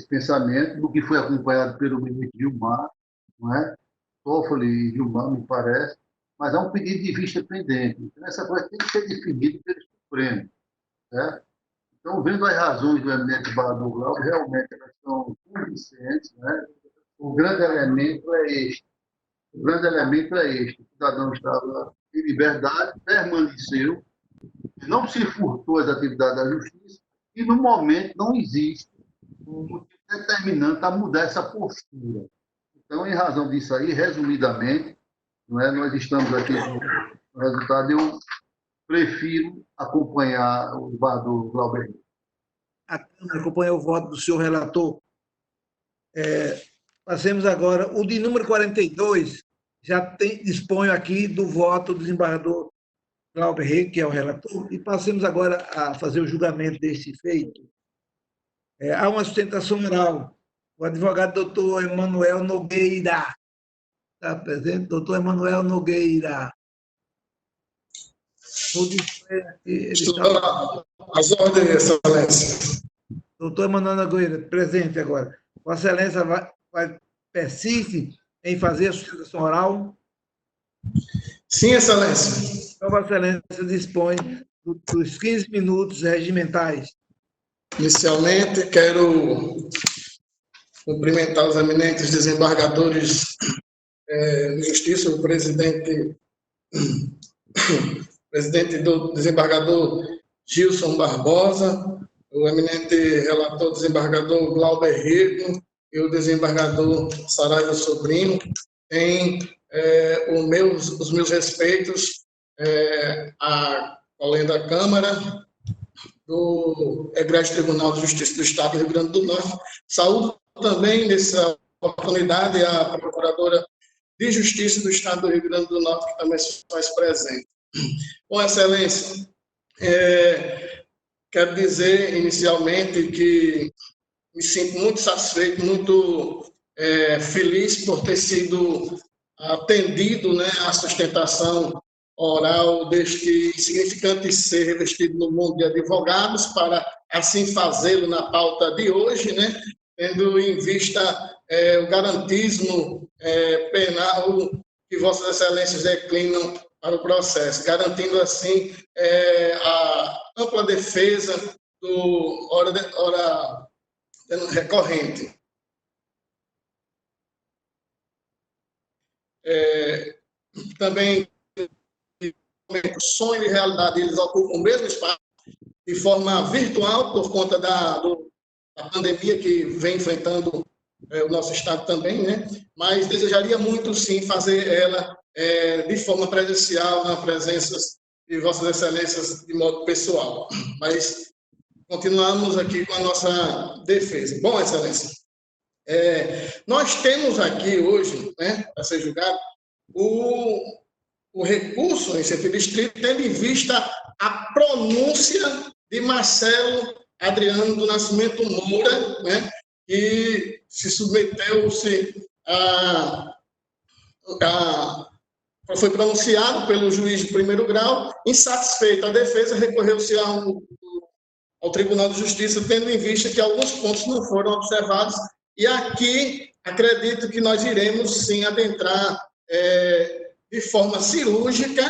pensamento, do que foi acompanhado pelo ministro Gilmar, não é? Toffoli e Gilmar, me parece, mas há um pedido de vista pendente. Então, essa coisa tem que ser definida pelo Supremo. Certo? Então, vendo as razões do eminente Barroso Glauber, realmente elas são convincentes. Né? O grande elemento é este. O cidadão estava em liberdade, permaneceu, não se furtou as atividades da justiça e, no momento, não existe um motivo determinante a mudar essa postura. Então, em razão disso aí, resumidamente, não é, nós estamos aqui com o resultado, eu prefiro acompanhar o desembargador Glauber. A Câmara acompanha o voto do senhor relator. Passemos agora, o de número 42, disponho aqui do voto do desembargador Glauber, que é o relator, e passemos agora a fazer o julgamento deste feito. Há uma sustentação oral. O advogado doutor Emanuel Nogueira. Está presente? Doutor Emanuel Nogueira. As ordens, Excelência. Doutor Emanuel Nogueira, presente agora. Vossa Excelência persiste em fazer a sustentação oral? Sim, Excelência. Então, Vossa Excelência dispõe dos 15 minutos regimentais. Inicialmente, quero cumprimentar os eminentes desembargadores de Justiça, o presidente do desembargador Gilson Barbosa, o eminente relator desembargador Glauber Rego e o desembargador Saraiva Sobrinho, em os meus respeitos à colega da Câmara, do Egrégio Tribunal de Justiça do Estado do Rio Grande do Norte. Saúdo também, nessa oportunidade, a Procuradora de Justiça do Estado do Rio Grande do Norte, que também se faz presente. Com Excelência, quero dizer inicialmente que me sinto muito satisfeito, muito feliz por ter sido atendido, né, a sustentação oral deste significante ser revestido no mundo de advogados, para assim fazê-lo na pauta de hoje, né, tendo em vista o garantismo penal que Vossas Excelências declinam para o processo, garantindo assim a ampla defesa do ora recorrente. Também, sonho e realidade, eles ocupam o mesmo espaço, de forma virtual, por conta da pandemia que vem enfrentando o nosso Estado também, né? Mas desejaria muito, sim, fazer ela de forma presencial, na presença de Vossas Excelências, de modo pessoal. Mas continuamos aqui com a nossa defesa. Bom, Excelência, nós temos aqui hoje, né, para ser julgado, o recurso em sentido estrito, tendo em vista a pronúncia de Marcelo Adriano do Nascimento Moura, né, que se submeteu-se foi pronunciado pelo juiz de primeiro grau, insatisfeita a defesa, recorreu-se ao Tribunal de Justiça, tendo em vista que alguns pontos não foram observados, e aqui acredito que nós iremos, sim, adentrar de forma cirúrgica,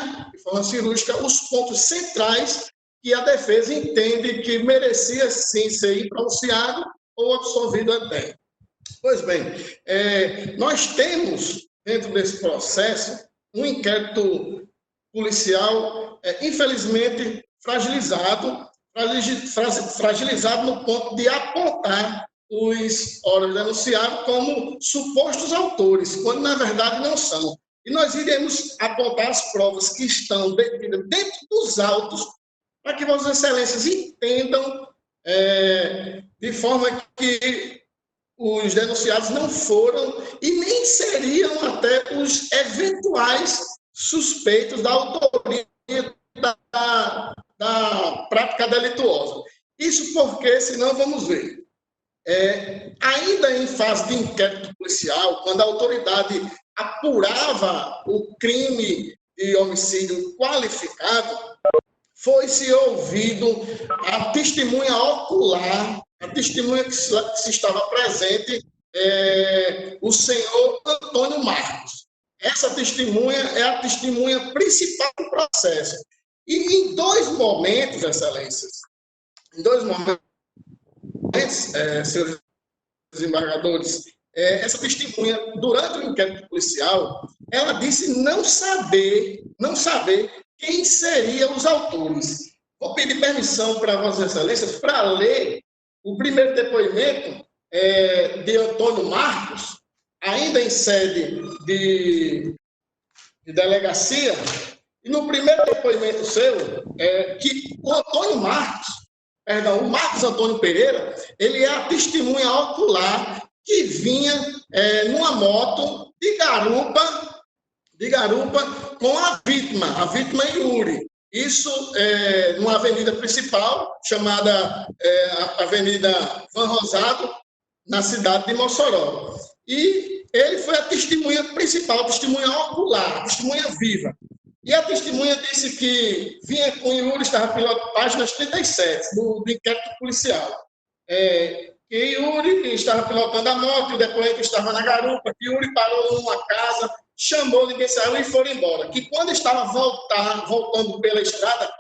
os pontos centrais que a defesa entende que merecia, sim, ser pronunciado ou absolvido até. Pois bem, nós temos, dentro desse processo, um inquérito policial, infelizmente, fragilizado no ponto de apontar os órgãos denunciados como supostos autores, quando, na verdade, não são. E nós iremos apontar as provas que estão dentro dos autos, para que Vossas Excelências entendam de forma que os denunciados não foram e nem seriam até os eventuais suspeitos da autoria da prática delituosa. Isso porque, senão, vamos ver, ainda em fase de inquérito policial, quando a autoridade apurava o crime de homicídio qualificado, foi-se ouvido a testemunha ocular, a testemunha que se estava presente, o senhor Antônio Marcos. Essa testemunha é a testemunha principal do processo. E em dois momentos, Excelências, senhores desembargadores, essa testemunha, durante o inquérito policial, ela disse não saber quem seriam os autores. Vou pedir permissão para Vossas Excelências para ler o primeiro depoimento de Antônio Marcos, ainda em sede de delegacia, e no primeiro depoimento seu, que o Antônio Marcos, o Marcos Antônio Pereira, ele é a testemunha ocular que vinha numa moto de garupa com a vítima Yuri. Isso numa avenida principal, chamada Avenida Van Rosado, na cidade de Mossoró. E ele foi a testemunha principal, a testemunha ocular, a testemunha viva. E a testemunha disse que vinha com Yuri, estava pilotando páginas 37 do inquérito policial. Que Yuri estava pilotando a moto, o depoente estava na garupa, que Yuri parou numa casa, chamou, ninguém saiu e foram embora. Que quando estava voltando pela estrada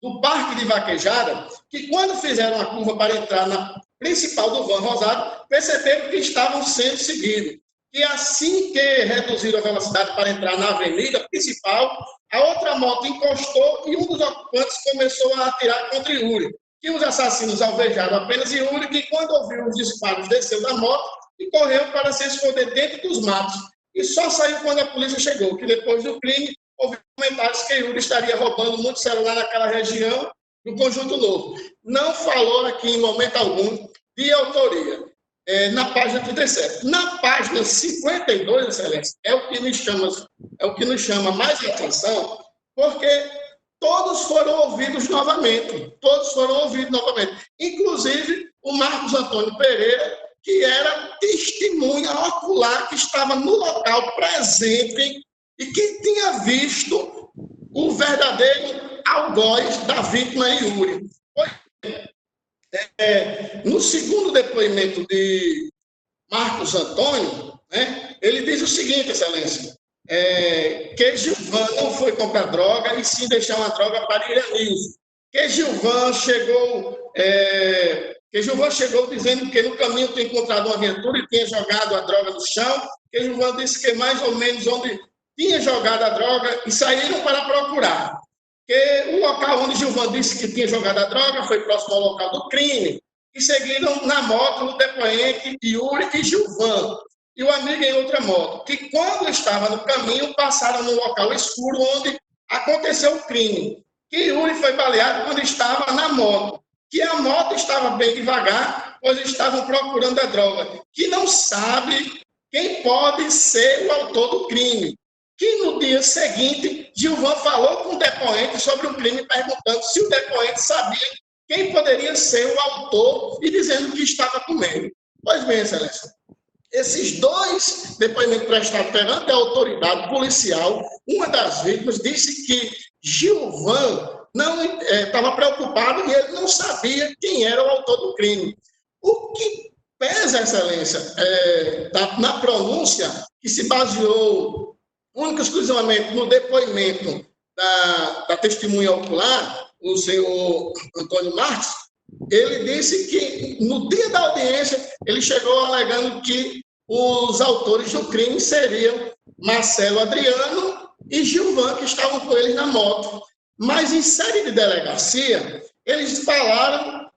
do Parque de Vaquejada, que quando fizeram a curva para entrar na principal do Van Rosado, perceberam que estavam sendo seguidos. E assim que reduziram a velocidade para entrar na avenida principal, a outra moto encostou e um dos ocupantes começou a atirar contra Yuri. Que os assassinos alvejaram apenas Yuri, que quando ouviu os disparos desceu da moto e correu para se esconder dentro dos matos. E só saiu quando a polícia chegou, que depois do crime houve comentários que Yuri estaria roubando muito celular naquela região do Conjunto Novo. Não falou aqui em momento algum de autoria. Na página 37. Na página 52, Excelência, é o que nos chama mais atenção, porque todos foram ouvidos novamente. Inclusive o Marcos Antônio Pereira, que era testemunha ocular, que estava no local presente e que tinha visto o verdadeiro algoz da vítima Yuri. No segundo depoimento de Marcos Antônio, né, ele diz o seguinte, Excelência, que Gilvan não foi comprar droga e sim deixar uma droga para Iranilson. Que Gilvan chegou dizendo que no caminho tinha encontrado uma viatura e tinha jogado a droga no chão. Que Gilvan disse que mais ou menos onde tinha jogado a droga e saíram para procurar. que o local onde Gilvan disse que tinha jogado a droga foi próximo ao local do crime, e seguiram na moto o depoente Yuri e Gilvan, e o amigo em outra moto, que quando estava no caminho, passaram no local escuro onde aconteceu o crime, que Yuri foi baleado quando estava na moto, que a moto estava bem devagar, pois estavam procurando a droga, que não sabe quem pode ser o autor do crime. Que no dia seguinte, Gilvan falou com o depoente sobre o crime, perguntando se o depoente sabia quem poderia ser o autor e dizendo que estava com medo. Pois bem, Excelência, esses dois depoimentos prestados perante a autoridade policial, uma das vítimas disse que Gilvan não estava preocupado e ele não sabia quem era o autor do crime. O que pesa, Excelência, na pronúncia que se baseou única e exclusivamente no depoimento da testemunha ocular, o senhor Antônio Marques, ele disse que no dia da audiência ele chegou alegando que os autores do crime seriam Marcelo Adriano e Gilvan, que estavam com eles na moto. Mas em série de delegacia, eles falaram,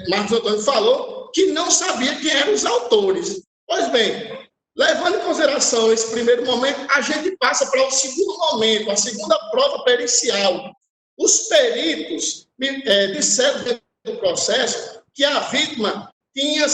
Marcos Antônio falou, que não sabia quem eram os autores. Pois bem, levando em consideração esse primeiro momento, a gente passa para o segundo momento, a segunda prova pericial. Os peritos disseram dentro do processo que a vítima tinha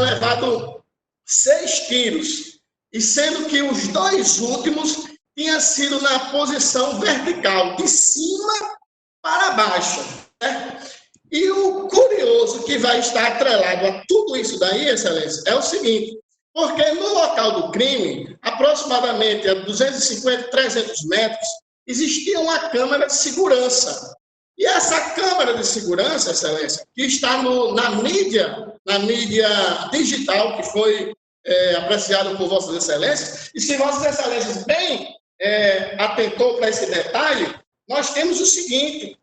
levado 6 tiros, e sendo que os 2 últimos tinham sido na posição vertical, de cima para baixo. Né? E o curioso que vai estar atrelado a tudo isso daí, Excelência, é o seguinte: porque no local do crime, aproximadamente a 250, 300 metros, existia uma câmara de segurança. E essa câmara de segurança, Excelência, que está na mídia digital, que foi apreciada por Vossas Excelências, e se Vossas Excelências bem atentou para esse detalhe, nós temos o seguinte,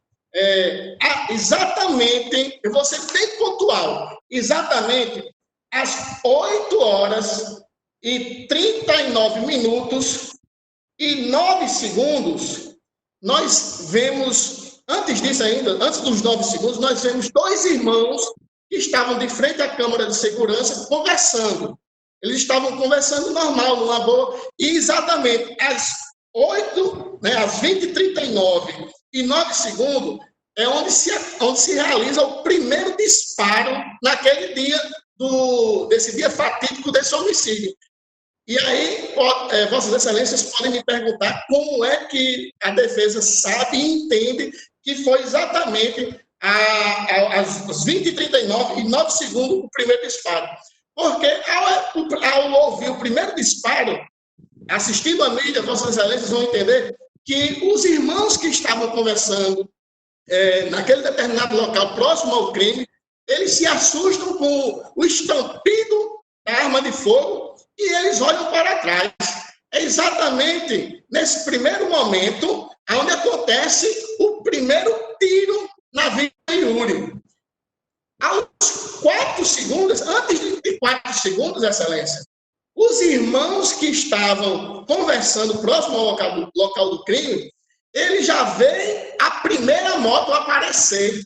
exatamente, eu vou ser bem pontual, exatamente às 8 horas e 39 minutos e 9 segundos, nós vemos, antes disso ainda, antes dos 9 segundos, nós vemos 2 irmãos que estavam de frente à câmara de segurança conversando. Eles estavam conversando normal, numa boa, e exatamente às 8, às 20h39 e 9 segundos, é onde se realiza o primeiro disparo naquele dia, desse dia fatídico desse homicídio. E aí, Vossas Excelências podem me perguntar como é que a defesa sabe e entende que foi exatamente às 20h39 e 9 segundos o primeiro disparo. Porque ao ouvir o primeiro disparo, assistindo a mídia, Vossas Excelências vão entender que os irmãos que estavam conversando naquele determinado local próximo ao crime, eles se assustam com o estampido da arma de fogo e eles olham para trás. É exatamente nesse primeiro momento onde acontece o primeiro tiro na vida de Yuri. Aos 4 segundos, antes de 4 segundos, Excelência, os irmãos que estavam conversando próximo ao local do crime, eles já veem a primeira moto aparecer.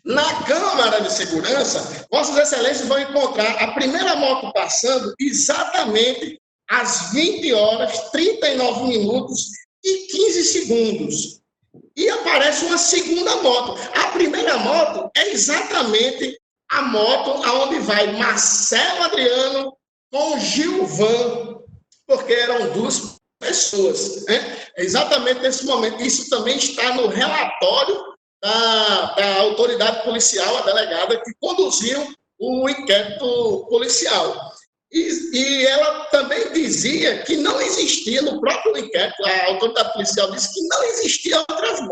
Na câmara de segurança, Vossas Excelências vão encontrar a primeira moto passando exatamente às 20 horas, 39 minutos e 15 segundos. E aparece uma segunda moto. A primeira moto é exatamente a moto aonde vai Marcelo Adriano com Gilvan, porque eram 2 pessoas. Né? Exatamente nesse momento. Isso também está no relatório da autoridade policial, a delegada, que conduziu o inquérito policial. E ela também dizia que não existia, no próprio inquérito, a autoridade policial disse que não existia outra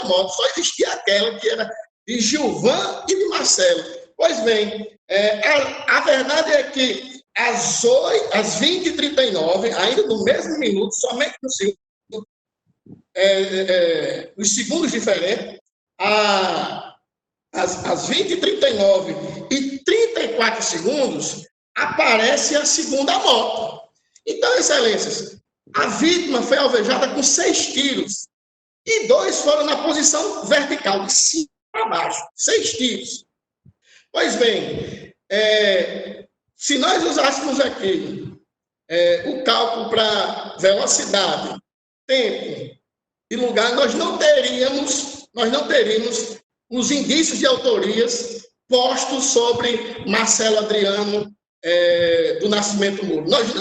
moto, só existia aquela que era de Gilvan e de Marcelo. Pois bem, a verdade é que às 20h39, ainda no mesmo minuto, somente no segundo, os segundos diferentes, às 20h39 e 34 segundos, aparece a segunda moto. Então, Excelências, a vítima foi alvejada com 6 tiros. e 2 foram na posição vertical, de cima para baixo, 6 tiros. Pois bem, se nós usássemos aqui o cálculo para velocidade, tempo e lugar, nós não teríamos os indícios de autorias postos sobre Marcelo Adriano do Nascimento Moro. Nós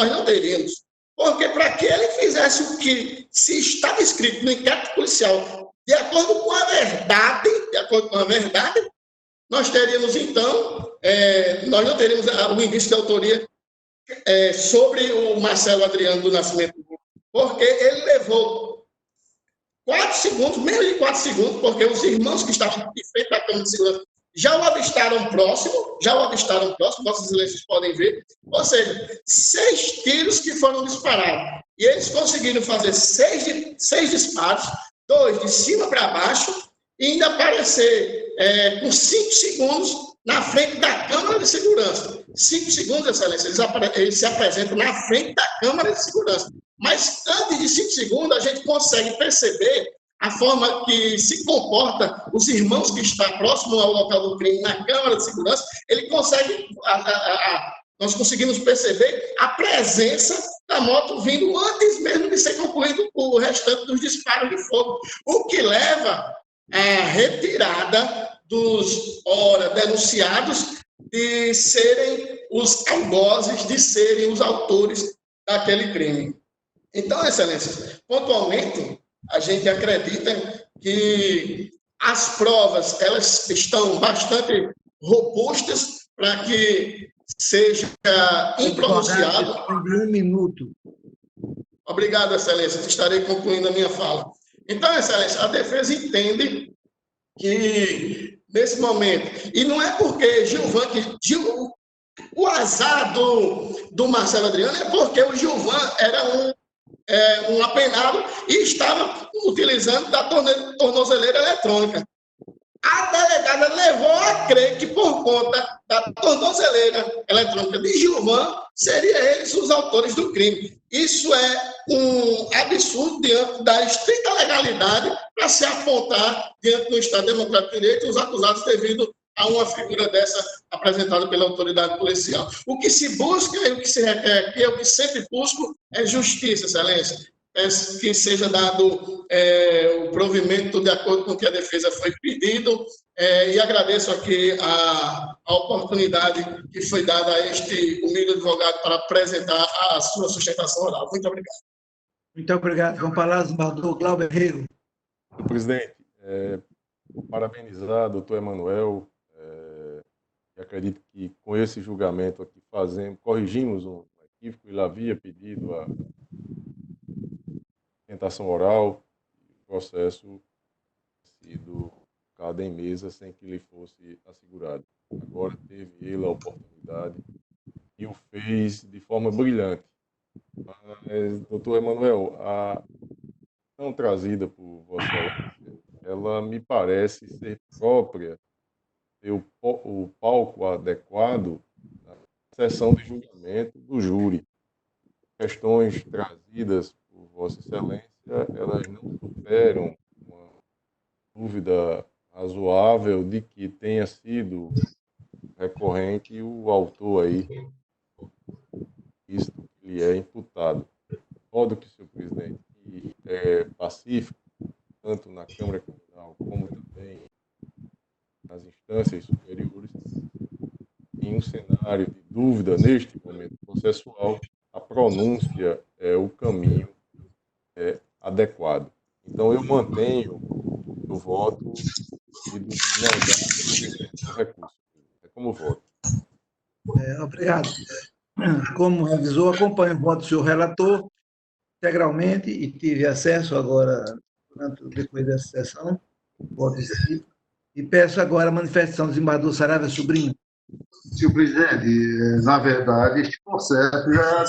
não teríamos. Porque para que ele fizesse o que se estava escrito no inquérito policial, de acordo com a verdade, nós teríamos, então, nós não teríamos o indício de autoria sobre o Marcelo Adriano do Nascimento Moro, porque ele levou 4 segundos, menos de 4 segundos, porque os irmãos que estavam de frente da câmara de segurança já o avistaram próximo, Vossas Excelências podem ver, ou seja, 6 tiros que foram disparados, e eles conseguiram fazer 6 disparos, 2 de cima para baixo, e ainda aparecer com 5 segundos na frente da Câmara de Segurança. 5 segundos, Excelência, eles se apresentam na frente da Câmara de Segurança. Mas antes de 5 segundos, a gente consegue perceber a forma que se comporta os irmãos que estão próximos ao local do crime na Câmara de Segurança. Ele consegue, nós conseguimos perceber a presença da moto vindo antes mesmo de ser concluído o restante dos disparos de fogo, o que leva à retirada dos denunciados de serem os algozes, de serem os autores daquele crime. Então, Excelência, pontualmente, a gente acredita que as provas elas estão bastante robustas para que seja impronunciado. Um minuto. Obrigado, Excelência. Estarei concluindo a minha fala. Então, Excelência, a defesa entende que, nesse momento, e não é porque o azar do Marcelo Adriano é porque o Gilvan era um apenado e estava utilizando da tornozeleira eletrônica. A delegada levou a crer que, por conta da tornozeleira eletrônica de Gilvan, seriam eles os autores do crime. Isso é um absurdo diante da estrita legalidade para se apontar diante do Estado Democrático de Direito os acusados devido a uma figura dessa apresentada pela autoridade policial. O que se busca e o que se requer aqui, o que sempre busco, é justiça, Excelência. Que seja dado o provimento de acordo com o que a defesa foi pedido, e agradeço aqui a oportunidade que foi dada a este humilde advogado para apresentar a sua sustentação oral. Muito obrigado. Muito obrigado. Com palavras, doutor Glauber Rego. Presidente, parabenizar o doutor Emanuel. Acredito que com esse julgamento aqui corrigimos um equívoco. Ele havia pedido a sustentação oral, o processo sido colocado em mesa sem que lhe fosse assegurado. Agora teve ele a oportunidade e o fez de forma brilhante. Mas, doutor Emanuel, a questão trazida por Vossa Excelência, ela me parece ser própria ter o palco adequado na sessão de julgamento do júri. Questões trazidas por Vossa Excelência, elas não superam uma dúvida razoável de que tenha sido recorrente o autor aí, isso que lhe é imputado. De modo que, senhor presidente, é pacífico, tanto na Câmara Criminal como também nas instâncias superiores, em um cenário de dúvida neste momento processual, a pronúncia é o caminho adequado. Então, eu mantenho o voto e do recurso. É como voto. Obrigado. Como revisor, acompanho o voto do senhor relator integralmente e tive acesso agora, depois dessa sessão, voto escrito, e peço agora a manifestação do desembargador Saravia Sobrinho. Senhor presidente, na verdade, este processo já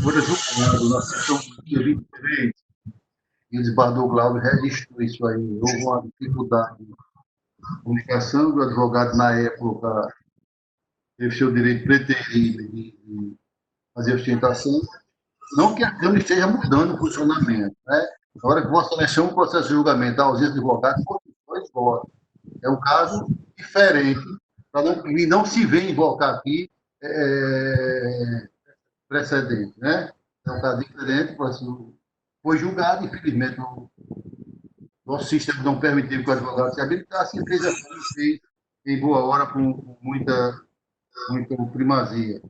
foi julgado na sessão do dia 23, e o desembargador Glauber registrou isso aí. Houve uma dificuldade de comunicação do advogado, na época, teve seu direito preterido de fazer ostentação. Não que a Câmara esteja mudando o funcionamento, né? Na hora que Vossa Excelência um processo de julgamento da ausência de advogado, dois votos. É um caso diferente, e não se vê invocar aqui precedente, né? É um caso diferente, foi julgado, infelizmente, o nosso sistema não permitiu que o advogado se habilitasse, e fez em boa hora, com muita primazia.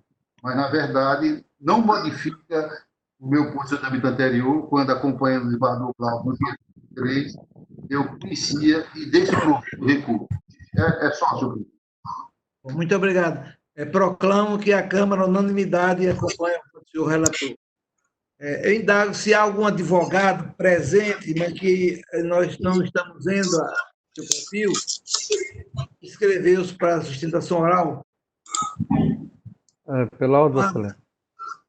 Mas, na verdade, não modifica o meu posicionamento anterior, quando acompanhando o desembargador Cláudio no dia 3, eu conhecia e desprovi o recurso. É só, senhor presidente. Muito obrigado. Proclamo que a Câmara, unanimidade, acompanha o senhor relator. Eu indago se há algum advogado presente, mas que nós não estamos vendo seu perfil, inscreveu-se para a sustentação oral. Pela ordem, Vossa Excelência.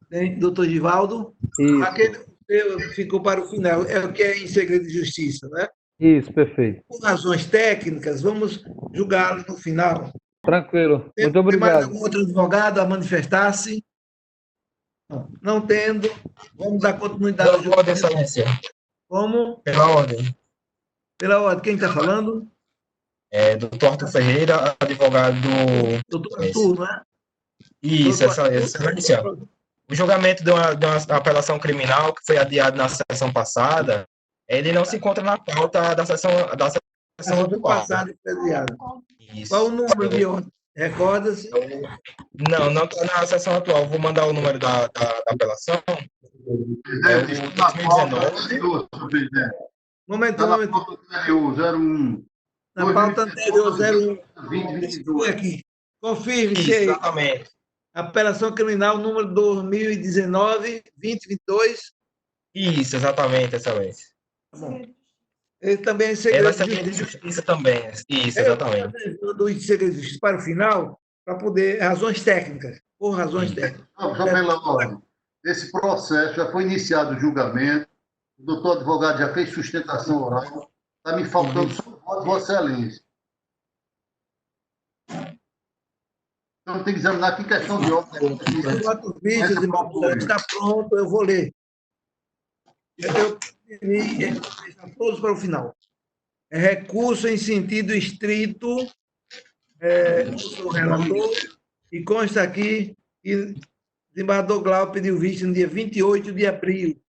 Tem, doutor Givaldo? Isso. Aquele ficou para o final, é o que é em segredo de justiça, né? Isso, perfeito. Por razões técnicas, vamos julgá-lo no final. Tranquilo. Muito Tem mais obrigado. algum outro advogado a manifestar-se? Não tendo, vamos dar continuidade ao Pela ordem, Excelência. Como? Pela ordem. Pela ordem. Quem está falando? Doutor Arthur Ferreira, advogado do... Doutor Arthur, não é? Isso, Excelência. O julgamento de uma apelação criminal que foi adiado na sessão passada, ele não se encontra na pauta da sessão atual. Passada e adiado. Isso. Qual o número de ontem? Recorda-se? Não está na sessão atual. Vou mandar o número da apelação. É o 2019. Momento. Na pauta anterior, 01. Na pauta anterior, 01. 2022. Aqui. Confirme Isso, se exatamente. apelação criminal número 2019-2022. Isso, exatamente, Excelência. Tá bom. Ele também é segredo Ela também é de justiça também. Isso, exatamente. Do segredo de justiça para o final, para poder... Razões técnicas. Por razões técnicas. Só pela ordem. Esse processo já foi iniciado o julgamento, o doutor advogado já fez sustentação oral, está me faltando só o voto de Vossa Excelência. Então, tem que examinar que questão de ordem. O voto vídeo de está pronto, eu vou ler. Eu pedi todos para o final. Recurso em sentido estrito, do relator, e consta aqui que o desembargador Glauco pediu vista no dia 28 de abril,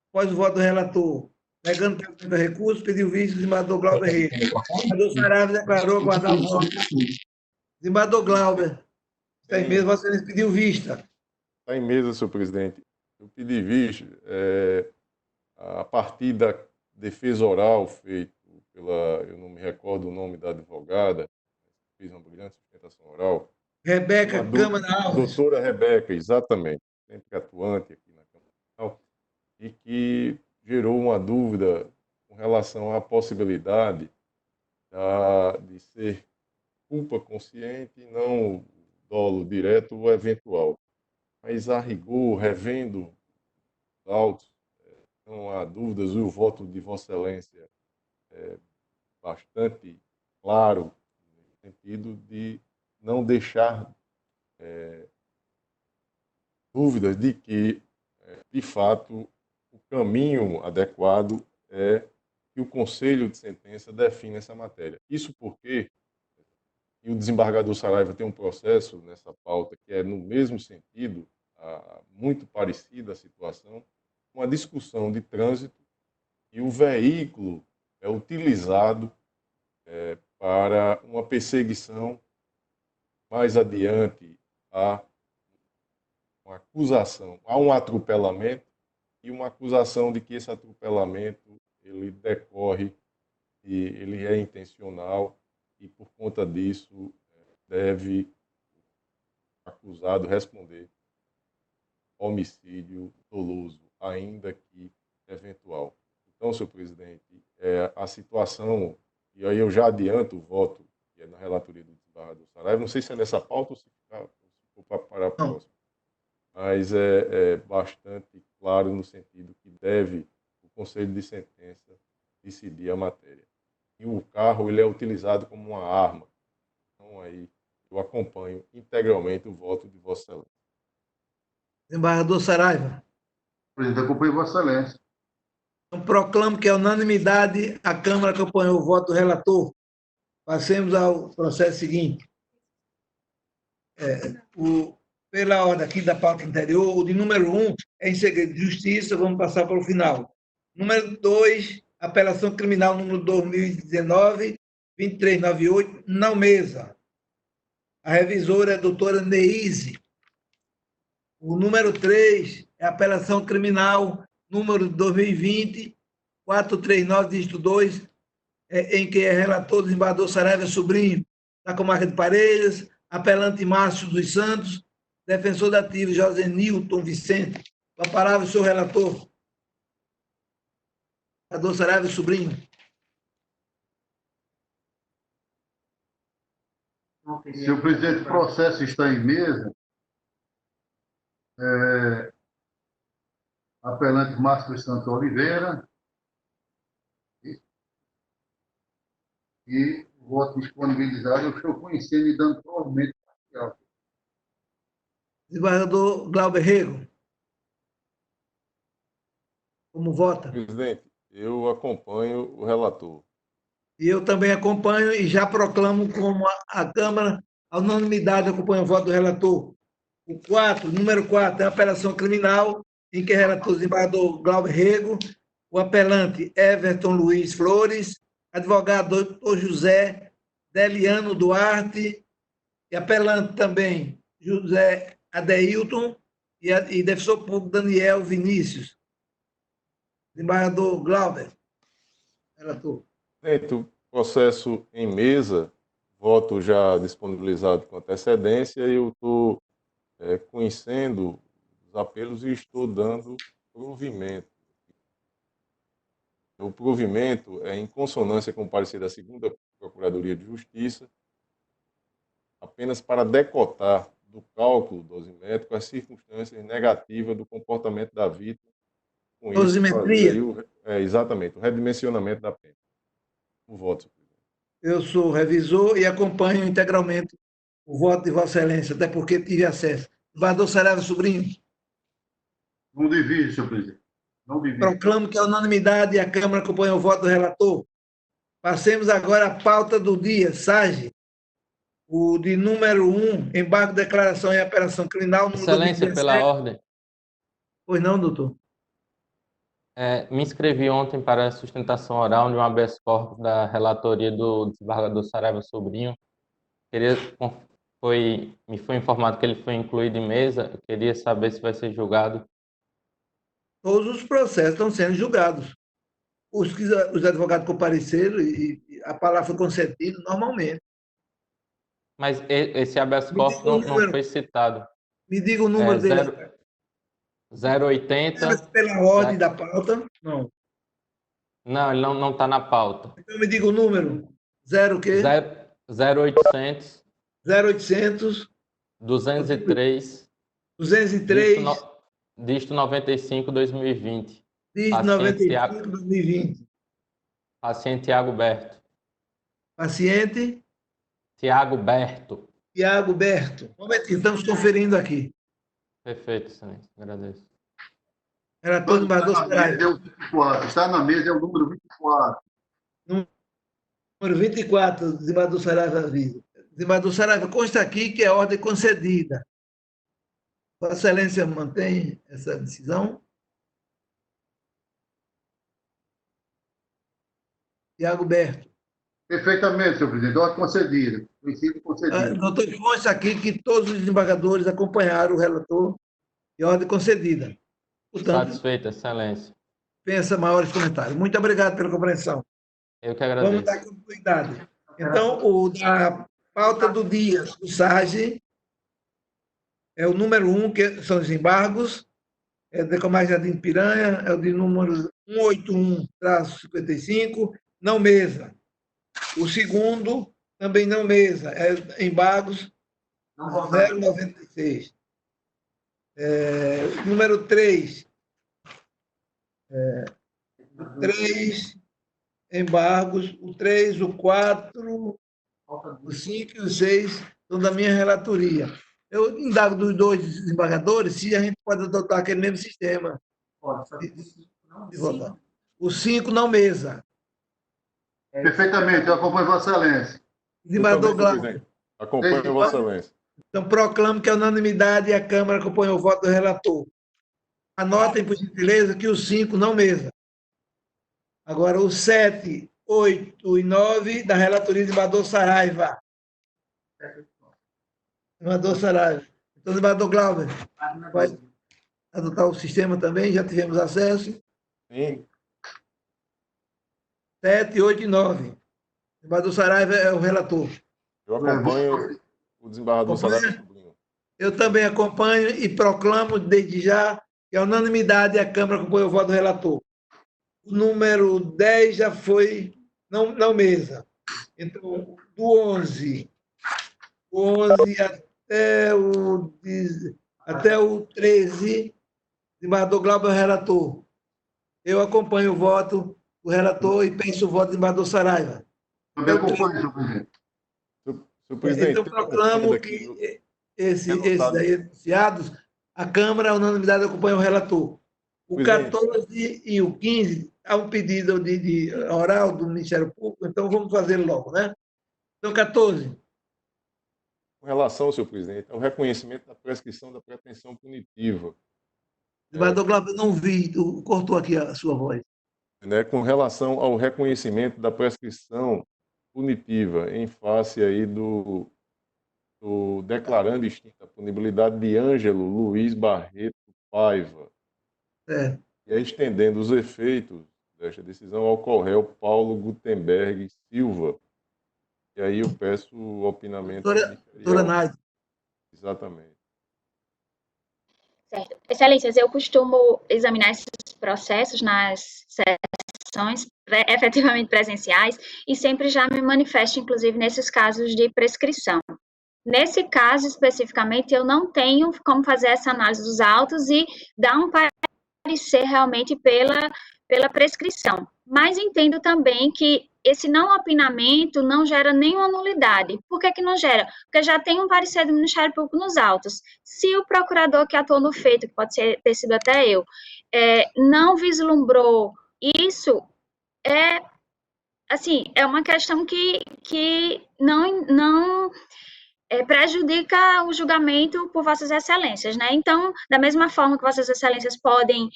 após o voto do relator. Negando o recurso, pediu vista do desembargador Glauber Reis. O desembargador Saraiva declarou aguardar o voto. Desembargador Glauber, está em mesa, Vossa Excelência pediu vista. Está em mesa, senhor presidente. Eu pedi vista a partir da defesa oral feita pela, eu não me recordo o nome da advogada, fez uma brilhante sustentação oral. Rebeca Câmara Alves. Doutora Rebeca, exatamente, sempre atuante aqui na Câmara, e que gerou uma dúvida com relação à possibilidade de ser culpa consciente e não dolo direto ou eventual. Mas, a rigor, revendo os autos, não há dúvidas, e o voto de Vossa Excelência é bastante claro, no sentido de não deixar dúvidas de que, de fato, o caminho adequado é que o Conselho de Sentença define essa matéria. Isso porque o desembargador Saraiva tem um processo nessa pauta que é no mesmo sentido, muito parecida a situação, uma discussão de trânsito e o veículo é utilizado para uma perseguição mais adiante a uma acusação, a um atropelamento e uma acusação de que esse atropelamento ele decorre e ele é intencional e por conta disso deve o acusado responder homicídio doloso, ainda que eventual. Então, senhor presidente, a situação, e aí eu já adianto o voto que é na relatoria do desembargador Saraiva, não sei se é nessa pauta ou se for para a próxima, mas é bastante claro no sentido que deve o Conselho de Sentença decidir a matéria. E o carro ele é utilizado como uma arma. Então, aí eu acompanho integralmente o voto de Vossa Excelência. Desembargador Saraiva. Presidente, acompanho Vossa Excelência. Então, proclamo que, a unanimidade, a Câmara acompanhou o voto do relator. Passemos ao processo seguinte. Pela ordem aqui da pauta anterior, o de número 1 é em segredo de justiça, vamos passar para o final. Número 2, apelação criminal número 2019-2398, não mesa. A revisora é a doutora Neise. O número 3 é a apelação criminal número 2020-439, dígito 2, em que é relator o desembargador Saraiva Sobrinho, da comarca de Parelhas, apelante Márcio dos Santos, defensor da ativa José Nilton Vicente. Com a palavra, o senhor relator. Desembargador Saraiva Sobrinho. Senhor presidente, o processo está em mesa. Apelante Márcio dos Santos Oliveira. E o voto disponibilizado, eu estou conhecendo e dando provimento parcial. Desembargador Glauber Rego. Como vota? Presidente, eu acompanho o relator. E eu também acompanho e já proclamo como a Câmara, a unanimidade, acompanha o voto do relator. O número 4, é a apelação criminal, em que é relator o desembargador Glauber Rego, o apelante Everton Luiz Flores, advogado doutor José Deliano Duarte, e apelante também José Adeilton, e defensor público Daniel Vinícius. Desembargador Glauber, relator. Dentro processo em mesa, voto já disponibilizado com antecedência, e eu estou conhecendo os apelos e estou dando provimento. O provimento é em consonância com o parecer da 2ª Procuradoria de Justiça, apenas para decotar do cálculo dosimétrico as circunstâncias negativas do comportamento da vítima. Com Dosimetria. isso, exatamente, o redimensionamento da pena. O voto. Eu sou revisor e acompanho integralmente o voto de Vossa Excelência, até porque tive acesso. Desembargador Saraiva Sobrinho. Não divide, senhor presidente. Não divide. Proclamo que a unanimidade e a Câmara acompanha o voto do relator. Passemos agora à pauta do dia, SAGE. O de número 1, embargo, declaração e apelação criminal. Excelência, pela ordem. Pois não, doutor? Me inscrevi ontem para a sustentação oral de um habeas corpus da relatoria do desembargador Saraiva Sobrinho. Me foi informado que ele foi incluído em mesa. Eu queria saber se vai ser julgado. Todos os processos estão sendo julgados. Os advogados compareceram e a palavra foi concedida normalmente. Mas esse habeas corpus não foi citado. Me diga o número dele. 080. Pela ordem da pauta? Não. Não, ele não está na pauta. Então me diga o número. 0 o quê? 0800. 0800. 203. 203. Dígito 95, 2020. Dígito 95, 2020. Paciente Tiago Berto. Paciente? Tiago Berto. Tiago Berto. Um momentinho, estamos conferindo aqui. Perfeito, excelente. Agradeço. Relator do Desembargador Está na mesa, é o número 24. Número 24, desembargador Saraiva Vida. Desembargador Saraiva, consta aqui que é ordem concedida. Vossa Excelência mantém essa decisão? Tiago Berto. Perfeitamente, senhor presidente. Ordem concedida. Princípio concedido. Doutor, consta aqui que todos os desembargadores acompanharam o relator e ordem concedida. Portanto, satisfeito, excelência. Pensa maiores comentários. Muito obrigado pela compreensão. Eu que agradeço. Vamos dar continuidade. Então, o da pauta do dia do SAGE é o número 1, que são os embargos, é da Comarca Jardim Piranha, é o de número 181-55, não mesa. O segundo, também não mesa, é embargos 096. Número 3, 3 embargos, o 3, o 4, o 5 e o 6 são da minha relatoria. Eu indago dos dois desembargadores se a gente pode adotar aquele mesmo sistema de votar. O 5 não mesa. Perfeitamente, eu acompanho Vossa Excelência. Desembargador Eu também, senhor Glauber. presidente. Acompanho Vossa Excelência. Então, proclamo que a unanimidade e a Câmara acompanhou o voto do relator. Anotem, por gentileza, que o 5 não mesa. Agora, o 7, 8 e 9 da relatoria de desembargador Saraiva. Desembargador Saraiva. Então, desembargador Glauber, vai adotar o sistema também? Já tivemos acesso? Sim. 7, 8 e 9. Desembargador Saraiva é o relator. Eu acompanho o desembargador Saraiva Sobrinho. Eu também acompanho e proclamo desde já que a unanimidade a Câmara acompanhou o voto do relator. O número 10 já foi não mesa. Então, do 11 até o 13, desembargador Glauber é o relator. Eu acompanho o voto do relator e penso o voto do desembargador Saraiva. Também acompanho, senhor presidente. Senhor presidente, Então, proclamo que esses aí enunciados, a Câmara, a unanimidade, acompanha o relator. O 14 e o 15, há um pedido de oral do Ministério Público, então vamos fazer logo, né? Então, 14. Com relação, senhor presidente, ao reconhecimento da prescrição da pretensão punitiva. Desembargador Glauber, não vi, cortou aqui a sua voz. Né, com relação ao reconhecimento da prescrição punitiva em face aí do declarando extinta a punibilidade de Ângelo Luiz Barreto Paiva, e aí estendendo os efeitos desta decisão ao réu Paulo Gutenberg Silva. E aí eu peço o opinamento... Doutora Nádia. Exatamente. Certo. Excelências, eu costumo examinar esses processos nas sessões efetivamente presenciais e sempre já me manifesto, inclusive, nesses casos de prescrição. Nesse caso, especificamente, eu não tenho como fazer essa análise dos autos e dar um parecer realmente pela prescrição. Mas entendo também que esse não opinamento não gera nenhuma nulidade. Por que não gera? Porque já tem um parecer do Ministério Público nos autos. Se o procurador que atuou no feito, que pode ter sido até eu, não vislumbrou isso, é uma questão que não prejudica o julgamento por Vossas Excelências, né? Então, da mesma forma que Vossas Excelências podem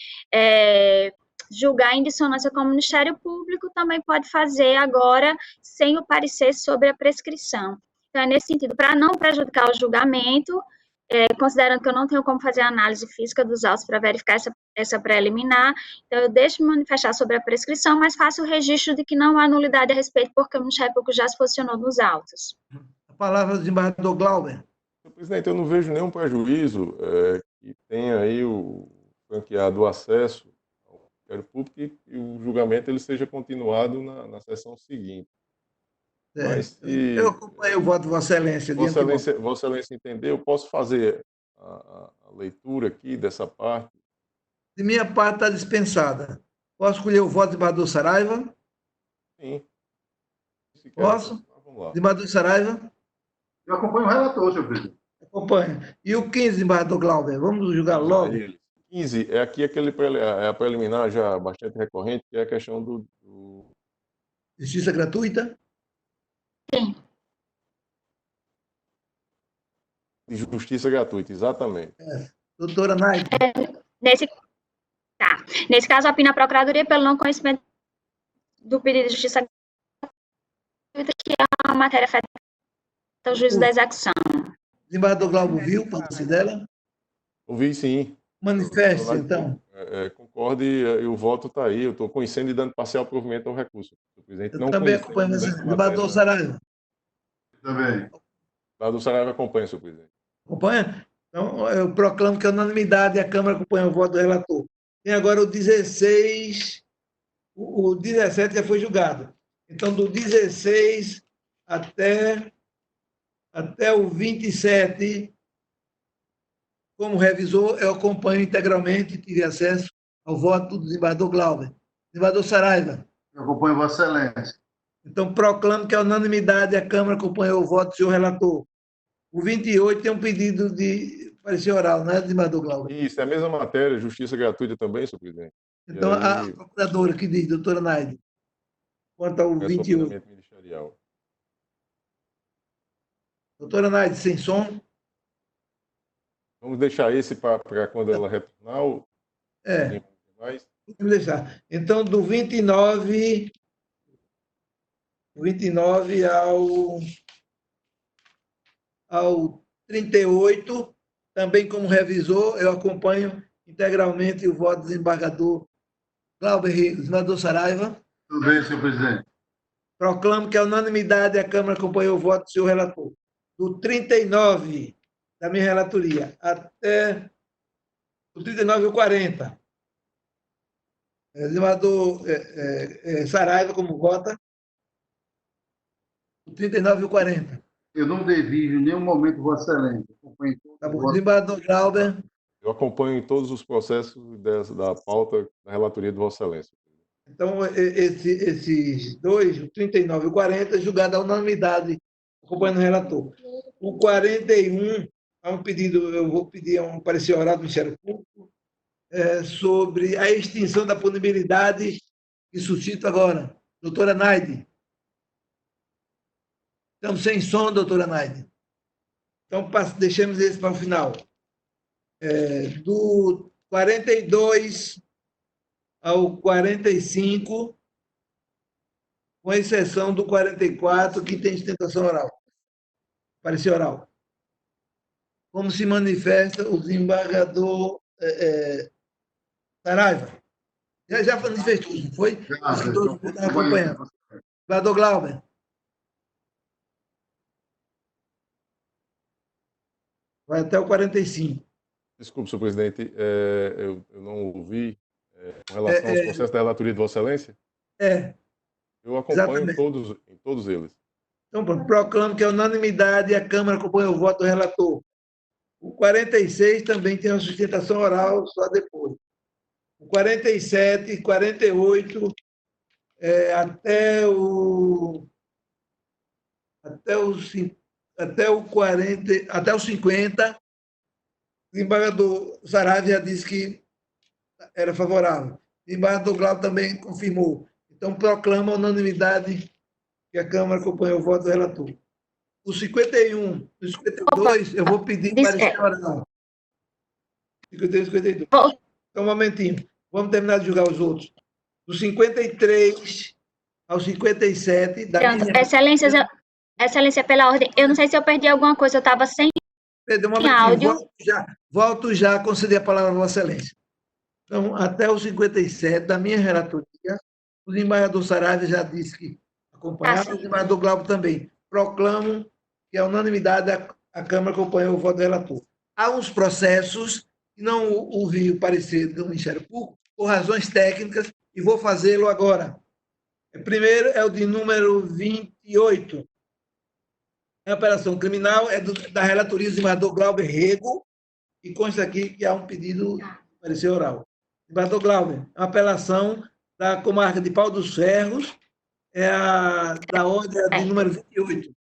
julgar em dissonância com o Ministério Público, também pode fazer agora sem o parecer sobre a prescrição. Então, é nesse sentido, para não prejudicar o julgamento, considerando que eu não tenho como fazer a análise física dos autos para verificar essa preliminar, então eu deixo de manifestar sobre a prescrição, mas faço o registro de que não há nulidade a respeito, porque o Ministério Público já se posicionou nos autos. A palavra do desembargador Glauber. Senhor presidente, eu não vejo nenhum prejuízo que tenha aí o franqueado o acesso ao Ministério Público e o julgamento ele seja continuado na sessão seguinte. Mas eu acompanhei o voto de Vossa Excelência. Vossa Excelência entendeu? Eu posso fazer a leitura aqui dessa parte? De minha parte está dispensada. Posso escolher o voto do desembargador Saraiva? Sim. Posso? Vamos lá. Desembargador Saraiva? Eu acompanho o relator, senhor presidente. Acompanho. E o 15, desembargador Glauber? Vamos julgar logo? 15 é aqui a preliminar já bastante recorrente, que é a questão do... Justiça gratuita? Sim. De justiça gratuita, exatamente. Doutora Nádia? Nesse caso, opina a Procuradoria pelo não conhecimento do pedido de justiça gratuita, que é uma matéria afetada ao juízo da execução. Desembargador Glauber viu o parecer dela? Ouvi, sim. Manifeste, então. Concorde e o voto está aí. Eu estou conhecendo e dando parcial provimento ao recurso. O presidente não também acompanho. Desembargador Saraiva? Também. Desembargador Saraiva acompanha, senhor presidente. Acompanha? Então, eu proclamo que a unanimidade e a Câmara acompanha o voto do relator. Tem agora o 16, o 17 já foi julgado. Então, do 16 até o 27, como revisor, eu acompanho integralmente e tive acesso ao voto do desembargador Glauber. Desembargador Saraiva? Eu acompanho Vossa Excelência. Então, proclamo que a unanimidade a Câmara acompanhou o voto do senhor relator. O 28 tem um pedido de parecer oral, não é, desembargador Glauber? Isso, é a mesma matéria, justiça gratuita também, senhor presidente. Então, aí, a procuradora que diz, doutora Naide, quanto ao 28. Ministerial. Doutora Naide, sem som? Vamos deixar esse para quando ela retornar? Ou É, mais? vamos deixar. Então, do 29 ao 38, também como revisor, eu acompanho integralmente o voto do desembargador Glauber Rego. Desembargador Saraiva. Tudo bem, senhor presidente. Proclamo que a unanimidade a Câmara acompanhou o voto do senhor relator. Do 39 da minha relatoria até o 39 e o 40. Desembargador Saraiva, como vota? O 39 e o 40. Eu não devido em nenhum momento, Vossa Excelência. Tá bom. Desembargador Glauber. Eu acompanho em todos os processos da pauta da relatoria de Vossa Excelência. Então, esses dois, o 39 e o 40, julgado a unanimidade, acompanhando o relator. O 41, há um pedido, eu vou pedir um parecer oral do Ministério Público sobre a extinção da punibilidade que suscito agora. Doutora Naide. Estamos sem som, doutora Naide. Então, deixemos esse para o final. Do 42 ao 45, com exceção do 44, que tem sustentação oral. Parecer oral. Como se manifesta o desembargador Saraiva? Já manifestou, não foi? Está acompanhando. Desembargador Glauber. Vai até o 45. Desculpe, senhor presidente, eu não ouvi. Com relação aos processos da relatoria de Vossa Excelência? Eu acompanho em todos eles. Então, pronto. Proclamo que a unanimidade a Câmara acompanha o voto do relator. O 46 também tem uma sustentação oral, só depois. O 47, 48, até o 50, o desembargador Saraiva já disse que era favorável. O desembargador Glauber também confirmou. Então, proclama a unanimidade que a Câmara acompanhou o voto do relator. O 51, o 52, eu vou pedir parecer oral. 51 e 52. Então, um momentinho. Vamos terminar de julgar os outros. Do 53 ao 57... Excelência, pela ordem, eu não sei se eu perdi alguma coisa, eu estava sem áudio. Volto já a conceder a palavra a Vossa Excelência. Então, até o 57 da minha relatoria, o desembargador Saraiva já disse que acompanhava, o desembargador Glauber também. Proclamo que a unanimidade a Câmara acompanhou o voto do relator. Há uns processos que não ouvi o parecer do Ministério Público por razões técnicas e vou fazê-lo agora. O primeiro é o de número 28. A operação criminal é da relatoria do desembargador Glauber Rego e consta aqui que há um pedido de parecer oral. Desembargador Glauber, a apelação da comarca de Pau dos Ferros da ordem de número 28.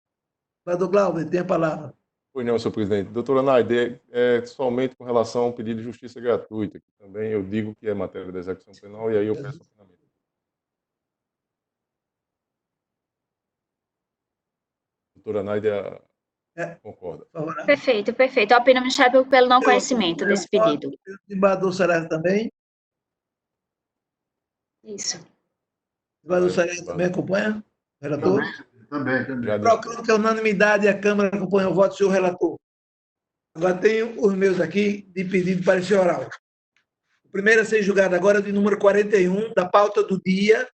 Desembargador Glauber, tem a palavra. Pois não, senhor presidente. Doutora Naide, somente com relação ao pedido de justiça gratuita, que também eu digo que é matéria da execução penal, e aí eu peço afinamento. Doutora Naide concorda. Perfeito. Eu opino o Ministério Público pelo não conhecimento desse pedido. O desembargador Saraiva também? Isso. O desembargador Saraiva também acompanha? Relator? Também. Proclamo que a unanimidade a Câmara acompanha o voto do senhor relator. Agora tenho os meus aqui de pedido de parecer oral. O primeiro a ser julgado agora é de número 41, da pauta do dia.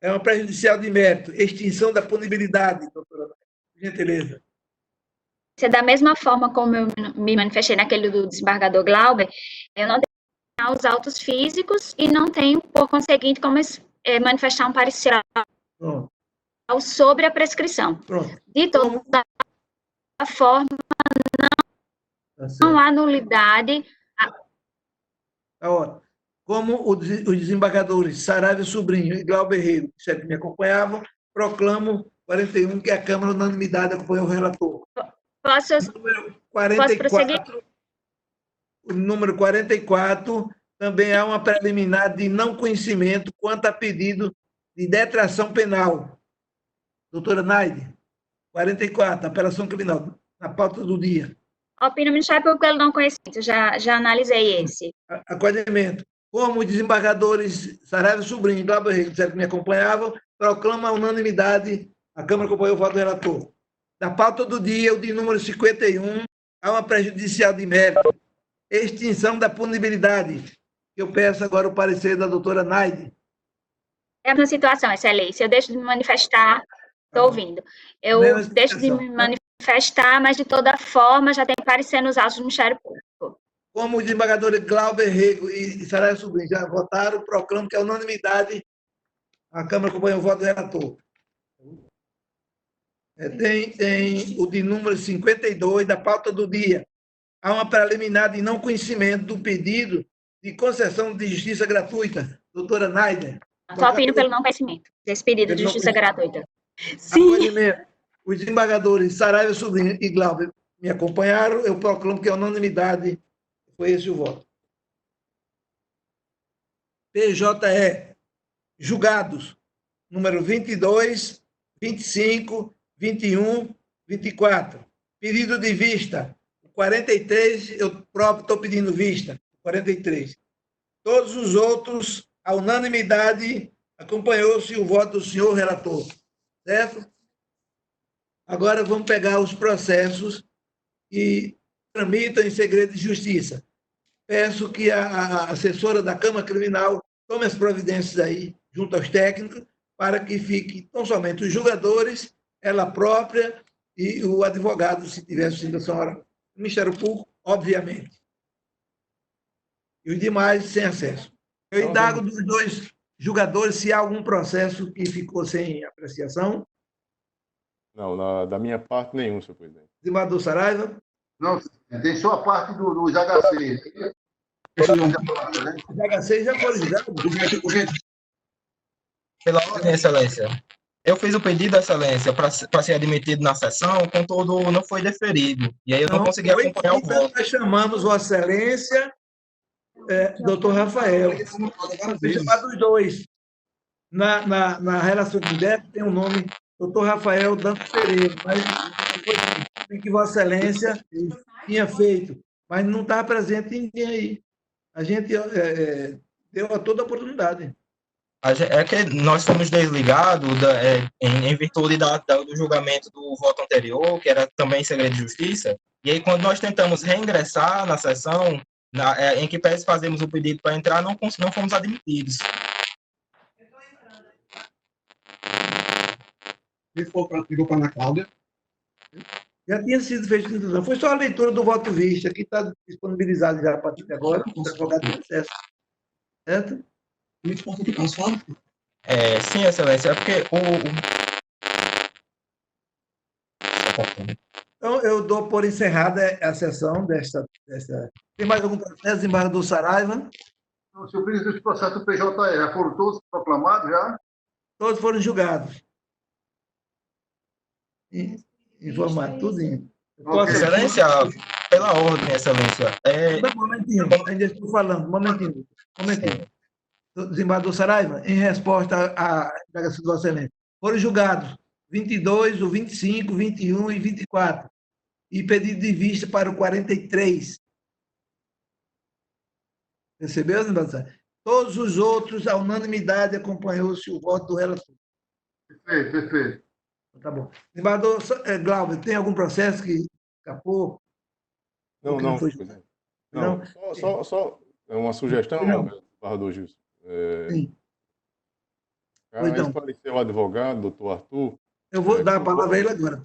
É uma prejudicial de mérito. Extinção da punibilidade, doutora. Por gentileza. Da mesma forma como eu me manifestei naquele do desembargador Glauber, eu não tenho os autos físicos e não tenho, por conseguinte, como manifestar um parecer sobre a prescrição. Pronto. De toda forma, não há nulidade. Como os desembargadores Saraiva Sobrinho e Glauber Rego, que sempre me acompanhavam, proclamo 41 que a Câmara, unanimidade, acompanhou o relator. Posso prosseguir? O número 44 também há uma preliminar de não conhecimento quanto a pedido de detração penal. Doutora Naide, 44, apelação criminal, na pauta do dia. Opino o Ministério Público pelo não conhecimento, já analisei esse. Acolhimento. Como os desembargadores Saraiva Sobrinho e Glauber Rego disseram que me acompanhavam, proclama a unanimidade, a Câmara acompanhou o voto do relator. Na pauta do dia, o de número 51, há uma prejudicial de mérito, extinção da punibilidade. Eu peço agora o parecer da doutora Naide. É a mesma situação, Excelência. Eu deixo de me manifestar, estou ouvindo. Eu deixo de me manifestar, mas, de toda forma, já tem que aparecer nos autos do Ministério Público. Como os desembargadores Glauber Rego e Saraiva Sobrinho já votaram, proclamo que a unanimidade, a Câmara acompanha o voto do relator. Tem o de número 52 da pauta do dia. Há uma preliminar de não conhecimento do pedido de concessão de justiça gratuita. Doutora Naide. Só opino pelo não conhecimento desse pedido de justiça gratuita. Sim. Acolhimento. Os desembargadores Saraiva Sobrinho e Glauber me acompanharam, eu proclamo que a unanimidade foi esse o voto. PJE, julgados, número 22, 25, 21, 24. Pedido de vista, 43, eu próprio estou pedindo vista, 43. Todos os outros, a unanimidade, acompanhou-se o voto do senhor relator. Certo? Agora vamos pegar os processos que tramitam em segredo de justiça. Peço que a assessora da Câmara Criminal tome as providências aí, junto aos técnicos, para que fique não somente os julgadores, ela própria e o advogado, se tiver sustentação oral. O Ministério Público, obviamente. E os demais, sem acesso. Eu indago dos dois julgadores se há algum processo que ficou sem apreciação. Não, da minha parte, nenhum, senhor presidente. Desembargador Saraiva? Não, tem só a parte dos HC. Os HC já foram julgados. Pela ordem, Excelência. Eu fiz o pedido, Excelência, para ser admitido na sessão, contudo, não foi deferido. E aí eu não consegui acompanhar o voto. Nós chamamos Vossa Excelência, doutor Rafael. Foi chamado os dois. Na relação de débito tem o nome doutor Rafael Dantas Pereira, mas foi que Vossa Excelência tinha feito, mas não estava presente ninguém aí. A gente deu a toda a oportunidade. É que nós fomos desligados em virtude do julgamento do voto anterior, que era também segredo de justiça, e aí quando nós tentamos reingressar na sessão, em que pese fazemos o pedido para entrar, não fomos admitidos. Ligou para a Ana Cláudia. Já tinha sido feita a instituição. Foi só a leitura do voto vista, que está disponibilizado já a partir de agora, com o advogado de acesso. Certo? Muito importante, posso falar? Sim, Excelência, é porque Então, eu dou por encerrada a sessão desta... Tem mais algum processo, desembargador Saraiva? Não, senhor presidente, os processos do PJE já foram todos proclamados, já? Todos foram julgados. Informado, tudinho. Excelência, pela ordem, Excelência. Um momentinho, ainda estou falando, um momentinho. Desembargador Saraiva, em resposta à indagação de Vossa Excelência, foram julgados 22, o 25, 21 e 24, e pedido de vista para o 43. Recebeu, desembargador? Todos os outros, a unanimidade, acompanhou-se o voto do relator. Perfeito. Tá bom. Desembargador Glauber, tem algum processo que escapou? Não. Só uma sugestão, desembargador Gilson. Sim. Para esclarecer o advogado, doutor Arthur. Eu vou dar a palavra a ele agora.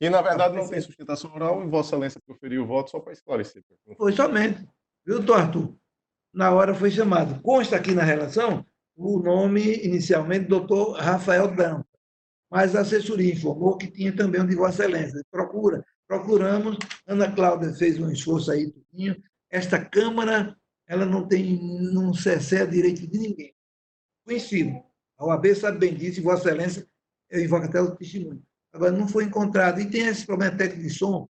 E, na verdade, não tem sustentação oral e Vossa Excelência proferiu o voto só para esclarecer. Foi somente. Viu, doutor Arthur? Na hora foi chamado. Consta aqui na relação o nome, inicialmente, doutor Rafael Dantas, mas a assessoria informou que tinha também um de Vossa Excelência. Procuramos, Ana Cláudia fez um esforço aí, tudinho. Esta Câmara, ela não cerceia direito de ninguém. Conhecido. A OAB sabe bem disso, e Vossa Excelência, eu invoco até o testemunho. Agora, não foi encontrado. E tem esse problema técnico de som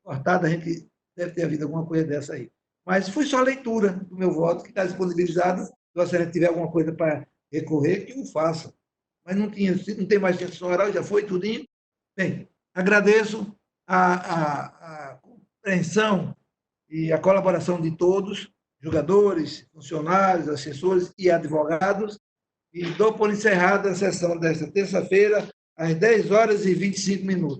cortado, a gente deve ter havido alguma coisa dessa aí. Mas foi só a leitura do meu voto, que está disponibilizado. Se o Excelência tiver alguma coisa para recorrer, que o faça. Mas não tem mais sessão oral, já foi tudinho. Bem, agradeço a compreensão e a colaboração de todos, jogadores, funcionários, assessores e advogados, e dou por encerrada a sessão desta terça-feira, às 10h25.